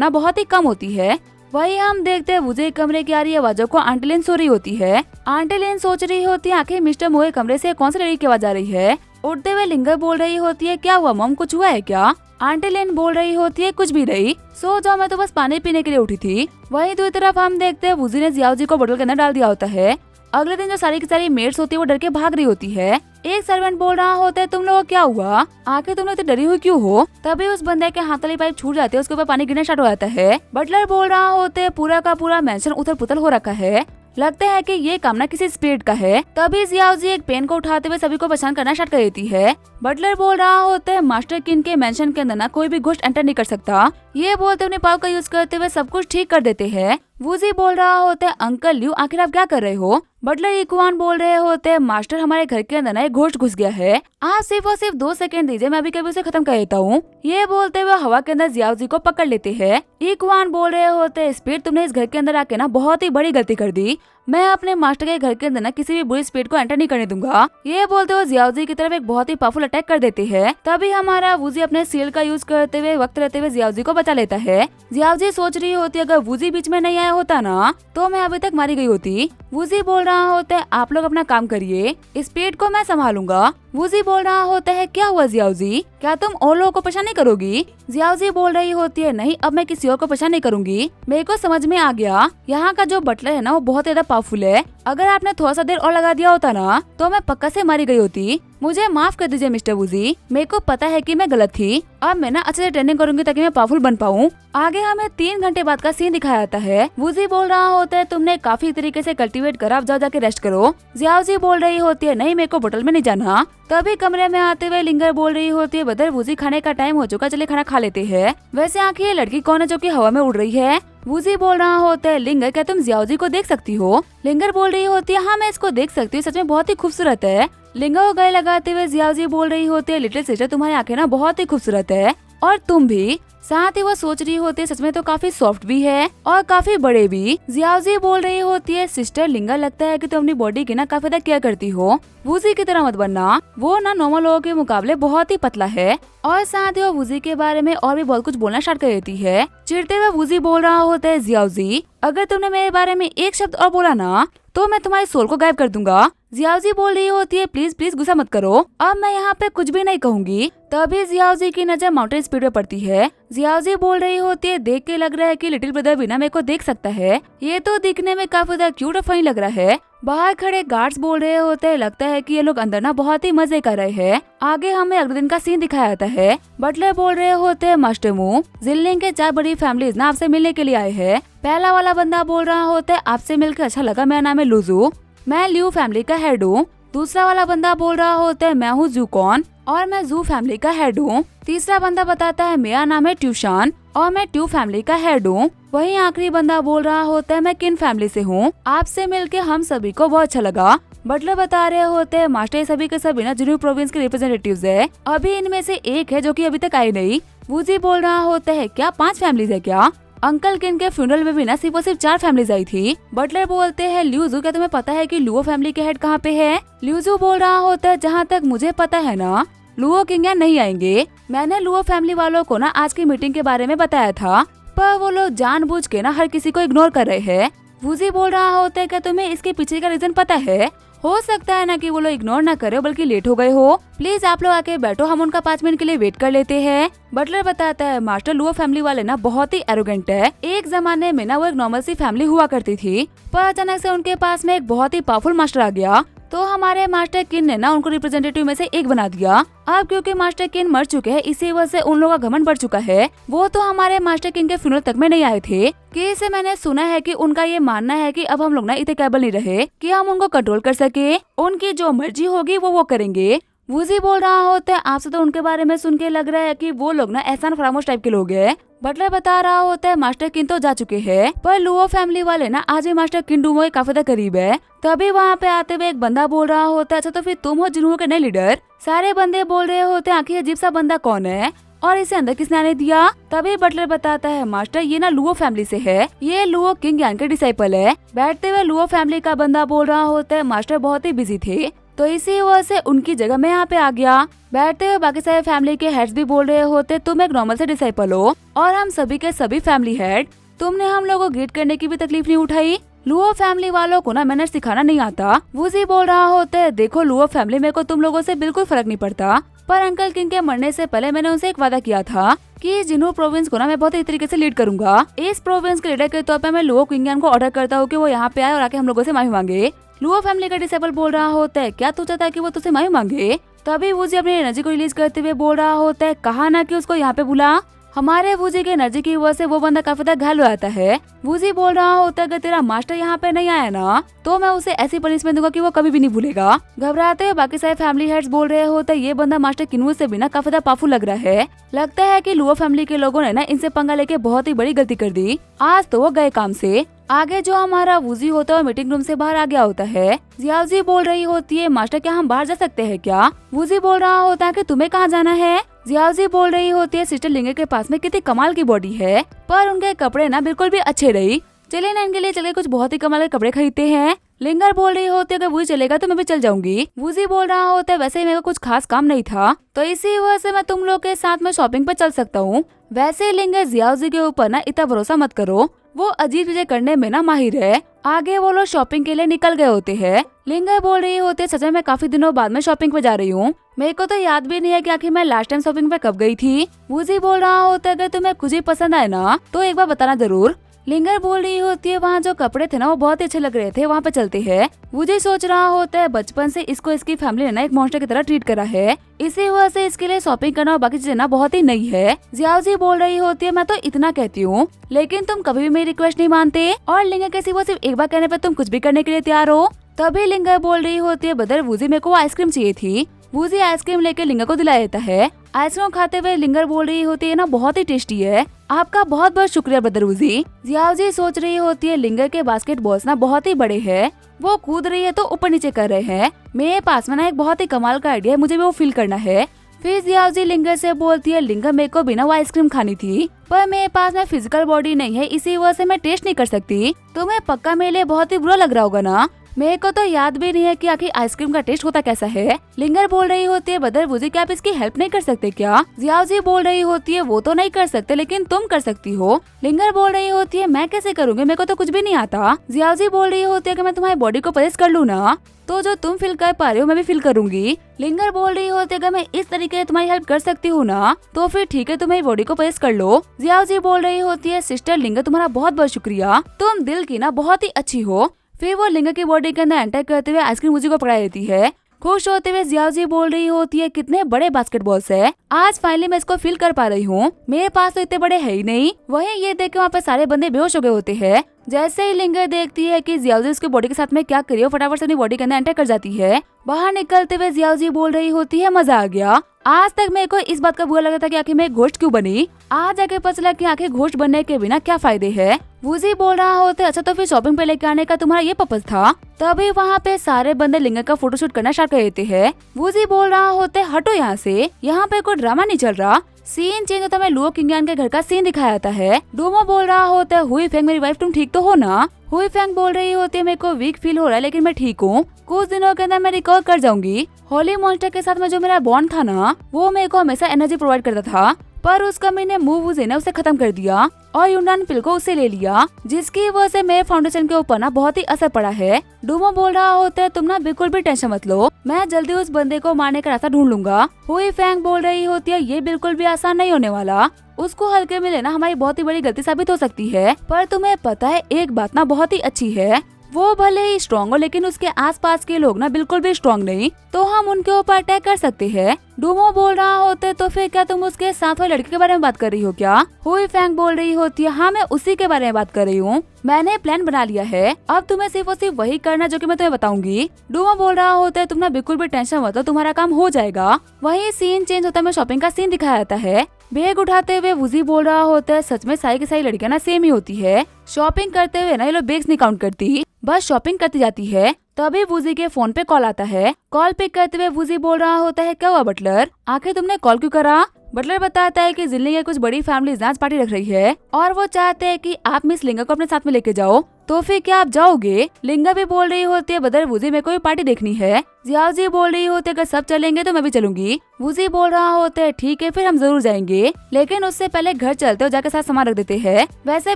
ना बहुत ही कम होती है। वही हम देखते हैं वूजी कमरे की आ रही आवाजों को आंटी लिन सो रही होती है। आंटी लिन सोच रही होती है आखिर मिस्टर मोए कमरे से कौन सी लड़की की आवाज आ रही है। उठते हुए लिंगर बोल रही होती है क्या हुआ मम, कुछ हुआ है क्या। आंटी लिन बोल रही होती है कुछ भी नहीं, सो जाओ मैं तो बस पानी पीने के लिए उठी थी। वहीं दूसरी तरफ हम देखते हैं वूजी ने जियाओ जी को बोतल के अंदर डाल दिया होता है। अगले दिन जो सारी की सारी मेड्स होती है वो डर के भाग रही होती है। एक सर्वेंट बोल रहा होता है तुम लोग क्या हुआ, आखिर तुम लोग तो डरी हुई क्यों हो। तभी उस बंदे के हाथ वाली पाइप छूट जाती है, उसके ऊपर पानी गिरना स्टार्ट हो जाता है। बटलर बोल रहा होता है पूरा का पूरा मेंशन उथल पुथल हो रखा है, लगता है कि ये काम ना किसी स्पिरिट का है। तभी जियाओ जी एक पेन को उठाते हुए सभी को परेशान करना स्टार्ट कर देती है। बटलर बोल रहा होता है मास्टर किन के मेंशन के अंदर ना कोई भी घोस्ट एंटर नहीं कर सकता। ये बोलते अपने पाव का यूज करते हुए सब कुछ ठीक कर देते हैं। वूजी बोल रहा होता है अंकल ल्यू आखिर आप क्या कर रहे हो। बटलर इकुआन बोल रहे होते हैं मास्टर हमारे घर के अंदर ना एक घोस्ट घुस गया है, आप सिर्फ और सिर्फ 2 सेकंड दीजिए मैं अभी कभी उसे खत्म कर देता हूँ। ये बोलते हुए हवा के अंदर जियाओ जी को पकड़ लेते हैं। इकुआन बोल रहे होते हैं स्पिरिट तुमने इस घर के अंदर आके ना बहुत ही बड़ी गलती कर दी, मैं अपने मास्टर के घर के अंदर ना किसी भी बुरी स्पिरिट को एंटर नहीं करने दूंगा। ये बोलते हुए जियाओ जी की तरफ एक बहुत ही पावरफुल अटैक कर देते हैं। तभी हमारा वूजी अपने सील का यूज करते हुए वक्त रहते हुए जियाओ जी को बचा लेता है। जियाओ जी सोच रही होती अगर वूजी बीच में नहीं आया होता ना तो मैं अभी तक मारी गई होती। वूजी बोल रहा होता है आप लोग अपना काम करिए, स्पिरिट को मैं संभालूंगा। वूजी बोल रहा होता है क्या हुआ जियाओ जी, क्या तुम और लोगों को परेशान नहीं करोगी। जियाओ जी बोल रही होती है नहीं अब मैं किसी और को परेशान नहीं करूंगी, मेरे को समझ में आ गया यहाँ का जो बटलर है ना वो बहुत ज्यादा पावरफुल है, अगर आपने थोड़ा सा देर और लगा दिया होता ना तो मैं पक्का से मारी गई होती। मुझे माफ कर दीजिए मिस्टर वूजी, मेरे को पता है कि मैं गलत थी, अब मैं ना अच्छे से ट्रेनिंग करूंगी ताकि मैं पावरफुल बन पाऊँ। आगे हमें 3 घंटे बाद का सीन दिखाया जाता है। वूजी बोल रहा होता है तुमने काफी तरीके से कल्टीवेट करा, अब जाओ जाके रेस्ट करो। जियाओ जी बोल रही होती है नहीं मेरे को होटल में नहीं जाना। तभी कमरे में आते हुए लिंगर बोल रही होती है बदर वूजी खाने का टाइम हो चुका, चले खाना खा लेते हैं। वैसे आखिर ये लड़की कौन है जो कि हवा में उड़ रही है। वूजी बोल रहा होता है लिंगर क्या तुम जियाओ जी को देख सकती हो। लिंगर बोल रही होती है हाँ मैं इसको देख सकती हूँ, सच में बहुत ही खूबसूरत है। लिंगर को गले लगाते हुए जियाओ जी बोल रही होती है लिटिल सिस्टर तुम्हारी आंखें ना बहुत ही खूबसूरत है और तुम भी। साथ ही वो सोच रही होती है सच में तो काफी सॉफ्ट भी है और काफी बड़े भी। जियाओ जी बोल रही होती है सिस्टर लिंगर लगता है कि तुम अपनी बॉडी की ना काफी ज्यादा केयर करती हो, वूजी की तरह मत बनना, वो ना नॉर्मल लोगों के मुकाबले बहुत ही पतला है। और साथ ही वो वूजी के बारे में और भी बहुत कुछ बोलना स्टार्ट कर देती है। चिढ़ते हुए वूजी बोल रहा होता है जियाओ जी अगर तुमने मेरे बारे में एक शब्द और बोला ना तो मैं तुम्हारी सोल को गायब कर दूंगा। जियाओ जी बोल रही होती है प्लीज प्लीज गुस्सा मत करो, अब मैं यहाँ पे कुछ भी नहीं कहूंगी। तभी जियाओ जी की नजर माउंटेन स्पीड पे पड़ती है। जियाओ जी बोल रही होती है देख के लग रहा है कि लिटिल ब्रदर बिना मेरे को देख सकता है, ये तो दिखने में काफी ज्यादा क्यूट और फनी लग रहा है। बाहर खड़े गार्ड्स बोल रहे होते हैं लगता है कि ये लोग अंदर ना बहुत ही मजे कर रहे हैं। आगे हमें अगले दिन का सीन दिखाया जाता है। बटलर बोल रहे होते हैं मास्टर मुंह जिनलिंग के 4 बड़ी फैमिलीज ना आपसे मिलने के लिए आए हैं। पहला वाला बंदा बोल रहा होता है आपसे मिलकर अच्छा लगा, मेरा नाम है लुजू, मैं ल्यू फैमिली का हेड हूँ। दूसरा वाला बंदा बोल रहा होता है मैं हूँ जूकॉन और मैं जू फैमिली का हेड हूँ। तीसरा बंदा बताता है मेरा नाम है ट्यूशान और मैं ट्यू फैमिली का हेड हूँ। वहीं आखिरी बंदा बोल रहा होता है मैं किन फैमिली से हूँ, आपसे मिलके हम सभी को बहुत अच्छा लगा। बटलर बता रहे होते हैं मास्टर सभी के सभी ना जुनू प्रोविंस के रिप्रेजेंटेटिव्स है, अभी इनमें से एक है जो कि अभी तक आई नहीं। वूजी बोल रहा होता है क्या 5 फैमिलीज है क्या, अंकल किन के फ्यूनरल में भी ना सिर्फ और सिर्फ 4 फैमिलीज आई थी। बटलर बोलते हैं ल्यूजू क्या तुम्हें पता है कि लुओ फैमिली के हेड कहाँ पे है। ल्यूजू बोल रहा होता है जहाँ तक मुझे पता है ना लुओ किंग नहीं आएंगे, मैंने लुओ फैमिली वालों को ना आज की मीटिंग के बारे में बताया था पर वो लोग जानबूझ के ना हर किसी को इग्नोर कर रहे हैं। वूजी बोल रहा होता है क्या तुम्हें इसके पीछे का रीजन पता है, हो सकता है ना कि वो लोग इग्नोर ना करे बल्कि लेट हो गए हो, प्लीज आप लोग आके बैठो हम उनका 5 मिनट के लिए वेट कर लेते हैं। बटलर बताता है मास्टर लुओ फैमिली वाले ना बहुत ही एरोगेंट है, एक जमाने में ना वो एक नॉर्मल सी फैमिली हुआ करती थी पर अचानक से उनके पास में एक बहुत ही पावरफुल मास्टर आ गया तो हमारे मास्टर किन ने ना उनको रिप्रेजेंटेटिव में से एक बना दिया। अब क्योंकि मास्टर किन मर चुके हैं, इसी वजह से उन लोगों का घमंड बढ़ चुका है। वो तो हमारे मास्टर किन के फ्यूनरल तक में नहीं आए थे। कि इसे मैंने सुना है कि उनका ये मानना है कि अब हम लोग ना इतने कैपेबल नहीं रहे कि हम उनको कंट्रोल कर सके। उनकी जो मर्जी होगी वो करेंगे। वूजी बोल रहा होता है, आपसे तो उनके बारे में सुन के लग रहा है कि वो लोग ना एहसान फरामोश टाइप के लोग हैं। बटलर बता रहा होता है, मास्टर किन तो जा चुके हैं, पर लुओ फैमिली वाले ना आज भी मास्टर किन डूमो के काफी करीब है। तभी वहाँ पे आते हुए एक बंदा बोल रहा होता है, अच्छा तो फिर तुम हो जिन्हों के नए लीडर। सारे बंदे बोल रहे होते हैं, आखिर अजीब सा बंदा कौन है और इसे अंदर किसने आने दिया। तभी बटलर बताता है, मास्टर ये ना लुओ फैमिली से है, ये लुओ किंग यान के डिसाइपल है। बैठते हुए लुओ फैमिली का बंदा बोल रहा होता है, मास्टर बहुत ही बिजी थे तो इसी वजह से उनकी जगह मैं यहाँ पे आ गया। बैठते हुए बाकी सारे फैमिली के हेड्स भी बोल रहे होते, तुम एक नॉर्मल से डिसाइपल हो और हम सभी के सभी फैमिली हेड, तुमने हम लोगों को ग्रीट करने की भी तकलीफ नहीं उठाई। लुओ फैमिली वालों को ना मैनर्स सिखाना नहीं आता। वूजी बोल रहा होता है, देखो लुओ फैमिली में को तुम लोगों से बिल्कुल फर्क नहीं पड़ता, पर अंकल किंग के मरने से पहले मैंने उनसे एक वादा किया था कि जिन्हों प्रोविंस को ना मैं बहुत ही तरीके से लीड करूंगा। इस प्रोविंस के लीडर के तौर पर मैं लुओ किंग को ऑर्डर करता हूँ कि वो यहाँ पे आए और आके हम लोगों से माफी मांगे। लुओ फैमिली का डिसेबल बोल रहा होता है, क्या तू चाहता है कि वो तुझसे माफी मांगे। तभी वूजी अपनी एनर्जी को रिलीज करते हुए बोल रहा होता है, कहा ना कि उसको यहाँ पे बुला। हमारे वूजी के एनर्जी की वजह से वो बंदा काफी ज्यादा घायल हो जाता है। वूजी बोल रहा होता है, अगर तेरा मास्टर यहाँ पे नहीं आया ना तो मैं उसे ऐसी पनिशमेंट दूंगा कि वो कभी भी नहीं भूलेगा। घबराते हुए बाकी सारे फैमिली हेड्स बोल रहे होते हैं, ये बंदा मास्टर किन्वू से बिना काफी ज्यादा पावरफुल लग रहा है। लगता है कि लुओ फैमिली के लोगों ने ना इनसे पंगा लेके बहुत ही बड़ी गलती कर दी। आज तो वो गए काम से। आगे जो हमारा वूजी होता है मीटिंग रूम से बाहर आ गया होता है। जियाओजी बोल रही होती है, मास्टर क्या हम बाहर जा सकते हैं क्या। वूजी बोल रहा होता है कि तुम्हें कहाँ जाना है। जियाओजी बोल रही होती है, सिस्टर लिंगे के पास में कितनी कमाल की बॉडी है, पर उनके कपड़े ना बिल्कुल भी अच्छे रही। चले ना इनके लिए चले कुछ बहुत ही कमाल के कपड़े खरीदते हैं। लिंगर बोल रही होती है, अगर वूजी चलेगा तो मैं भी चल जाऊंगी। वूजी बोल रहा होता है, वैसे ही मेरे को कुछ खास काम नहीं था तो इसी वजह से मैं तुम लोग के साथ में शॉपिंग पे चल सकता हूँ। वैसे लिंगर जियाओजी के ऊपर ना इतना भरोसा मत करो, वो अजीब चीजें करने में ना माहिर है। आगे वो लोग शॉपिंग के लिए निकल गए होते हैं। लिंगर बोल रही होती है, सच में मैं काफी दिनों बाद में शॉपिंग पे जा रही हूँ, मेरे को तो याद भी नहीं है कि आखिर मैं लास्ट टाइम शॉपिंग पे कब गई थी। वूजी बोल रहा होता है, अगर तुम्हें कुछ ही पसंद आए ना तो एक बार बताना जरूर। लिंगर बोल रही होती है, वहाँ जो कपड़े थे ना वो बहुत ही अच्छे लग रहे थे, वहाँ पे चलते हैं। वूजी सोच रहा होता है, बचपन से इसको इसकी फैमिली ने ना एक मॉन्स्टर की तरह ट्रीट करा है, इसी वजह से इसके लिए शॉपिंग करना और बाकी चीजें ना बहुत ही नई है। जियाओजी बोल रही होती है, मैं तो इतना कहती हूँ लेकिन तुम कभी भी मेरी रिक्वेस्ट नहीं मानते और लिंगर कैसी वो सिर्फ एक बार कहने पर तुम कुछ भी करने के लिए तैयार हो। तभी लिंगर बोल रही होती है, बदर वूजी मेरे को आइसक्रीम चाहिए थी। वूजी आइसक्रीम लेके लिंगर को दिला देता है। आइसक्रीम खाते हुए लिंगर बोल रही होती है, ना बहुत ही टेस्टी है, आपका बहुत बहुत शुक्रिया ब्रदर वूजी। जियाओजी सोच रही होती है, लिंगर के बास्केट बॉल्स ना बहुत ही बड़े हैं, वो कूद रही है तो ऊपर नीचे कर रहे हैं, मेरे पास में ना एक बहुत ही कमाल का आइडिया है, मुझे भी वो फील करना है। फिर जियाओजी लिंगर से बोलती है, लिंगर मेरे को बिना वो आइसक्रीम खानी थी पर मेरे पास में फिजिकल बॉडी नहीं है, इसी वजह से मैं टेस्ट नहीं कर सकती। तुम्हें पक्का मेरे लिए बहुत ही बुरा लग रहा होगा ना। मेरे को तो याद भी नहीं है कि आखिर आइसक्रीम का टेस्ट होता कैसा है। लिंगर बोल रही होती है, ब्रदर वूजी क्या आप इसकी हेल्प नहीं कर सकते क्या। जियाओजी बोल रही होती है, वो तो नहीं कर सकते लेकिन तुम कर सकती हो। लिंगर बोल रही होती है, मैं कैसे करूँगी, मेरे को तो कुछ भी नहीं आता। जियाओजी बोल रही होती है कि मैं तुम्हारी बॉडी को प्रेस कर लूँ ना तो जो तुम फील कर पा रहे हो मैं भी फील करूंगी। लिंगर बोल रही होती है, अगर मैं इस तरीके से तुम्हारी हेल्प कर सकती हूँ ना तो फिर ठीक है, तुम्हारी बॉडी को प्रेस कर लो। जियाओजी बोल रही होती है, सिस्टर लिंगर तुम्हारा बहुत बहुत शुक्रिया, तुम दिल की ना बहुत ही अच्छी हो। फिर वो लिंगर की बॉडी के अंदर एंटर करते हुए आइसक्रीम वूजी को पकड़ा देती है। खुश होते हुए जियाओजी बोल रही होती है, कितने बड़े बास्केटबॉल्स है, आज फाइनली मैं इसको फील कर पा रही हूँ, मेरे पास तो इतने बड़े है ही नहीं। वहीं ये देख के वहाँ पे सारे बंदे बेहोश हो गए होते हैं। जैसे ही लिंगर देखती है कि जियाओजी उसकी बॉडी के साथ में क्या करी, फटाफट से अपनी बॉडी के अंदर एंटर कर जाती है। बाहर निकलते हुए जियाओजी बोल रही होती है, मजा आ गया, आज तक मेरे को इस बात का बुरा लगा था कि आखिर मैं घोस्ट क्यों बनी, आज आके पता चला कि आखिर घोस्ट बनने के बिना क्या फायदे हैं। वूजी बोल रहा होता है, अच्छा तो फिर शॉपिंग पे लेके आने का तुम्हारा ये पर्पस था। तभी वहाँ पे सारे बंदे लिंगर का फोटोशूट करना स्टार्ट कर देते हैं। वूजी बोल रहा होता है, हटो यहाँ से, यहाँ पे कोई ड्रामा नहीं चल रहा। सीन चेंज होता है, लुओ किंग यान के घर का सीन दिखाया जाता है। डोमो बोल रहा होता है, हुई फेंग मेरी वाइफ तुम ठीक तो हो ना। हुई फेंग बोल रही होती है, मेरे को वीक फील हो रहा है लेकिन मैं ठीक हूँ, कुछ दिनों के अंदर मैं रिकवर कर जाऊंगी। होली मॉन्स्टर के साथ में जो मेरा बॉन्ड था ना वो मेरे को हमेशा एनर्जी प्रोवाइड करता था, पर उस कमी ने मूव वूजी ने उसे खत्म कर दिया और यूनान पिल को उससे ले लिया, जिसकी वजह से मेरे फाउंडेशन के ऊपर ना बहुत ही असर पड़ा है। डूमो बोल रहा होता है, तुम ना बिल्कुल भी टेंशन मत लो, मैं जल्दी उस बंदे को मारने का रास्ता ढूंढ लूंगा। हुई फैंग बोल रही होती है, ये बिल्कुल भी आसान नहीं होने वाला, उसको हल्के में लेना हमारी बहुत ही बड़ी गलती साबित हो सकती है, पर तुम्हें पता है एक बात ना बहुत ही अच्छी है, वो भले ही स्ट्रॉन्ग हो लेकिन उसके आसपास के लोग ना बिल्कुल भी स्ट्रॉन्ग नहीं, तो हम उनके ऊपर अटैक कर सकते हैं। डूमो बोल रहा होता है तो फिर क्या तुम उसके साथ वाले लड़के के बारे में बात कर रही हो क्या? हुई फैंग बोल रही होती है हाँ मैं उसी के बारे में बात कर रही हूँ। मैंने प्लान बना लिया है, अब तुम्हें सिर्फ और सिर्फ वही करना जो कि मैं तुम्हें बताऊंगी। डूमो बोल रहा होता है तुम ना बिल्कुल भी टेंशन मत लो, तुम्हारा काम हो जाएगा। वही सीन चेंज होता है, शॉपिंग का सीन दिखाया जाता है। बैग उठाते हुए वुजी बोल रहा होता है सच में सारी की सारी लड़कियां ना सेम ही होती है। शॉपिंग करते हुए ना ये लोग बैग्स नहीं काउंट करती, बस शॉपिंग करती जाती है। तभी वुजी के फोन पे कॉल आता है। कॉल पिक करते हुए वुजी बोल रहा होता है क्या हुआ बटलर, आखिर तुमने कॉल क्यों करा? बटलर बताता है कि जिनलिंग के कुछ बड़ी फैमिली डांस पार्टी रख रही है और वो चाहते हैं कि आप मिस लिंगा को अपने साथ में लेके जाओ, तो फिर क्या आप जाओगे? लिंगा भी बोल रही होती है बदर वुजी मेरे को भी पार्टी देखनी है। जियाओ जी बोल रही होती है अगर सब चलेंगे तो मैं भी चलूंगी। वुजी बोल रहा होता है ठीक है फिर हम जरूर जाएंगे, लेकिन उससे पहले घर चलते हो जाके साथ सामान रख देते हैं। वैसे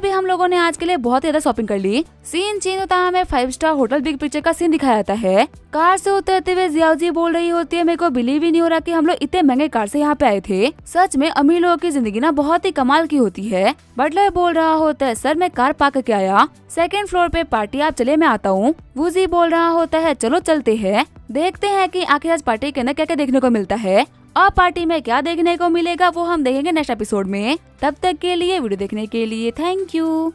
भी हम लोगों ने आज के लिए बहुत ज्यादा शॉपिंग कर ली। सीन चेंज होता है, हमें 5 स्टार होटल बिग पिक्चर का सीन दिखाया जाता है। कार से उतरते हुए जियाओ जी बोल रही होती है मेरे को बिलीव ही नहीं हो रहा कि हम लोग इतने महंगे कार से यहाँ पे आए थे। सच में अमीर लोगों की जिंदगी ना बहुत ही कमाल की होती है। बटलर बोल रहा होता है सर मैं कार पार्क करके आया, 2nd फ्लोर पे पार्टी, आप चले मैं आता हूँ। वुजी बोल रहा होता है चलो चलते हैं, देखते हैं कि आखिर आज पार्टी के अंदर क्या क्या देखने को मिलता है। और पार्टी में क्या देखने को मिलेगा वो हम देखेंगे नेक्स्ट एपिसोड में। तब तक के लिए वीडियो देखने के लिए थैंक यू।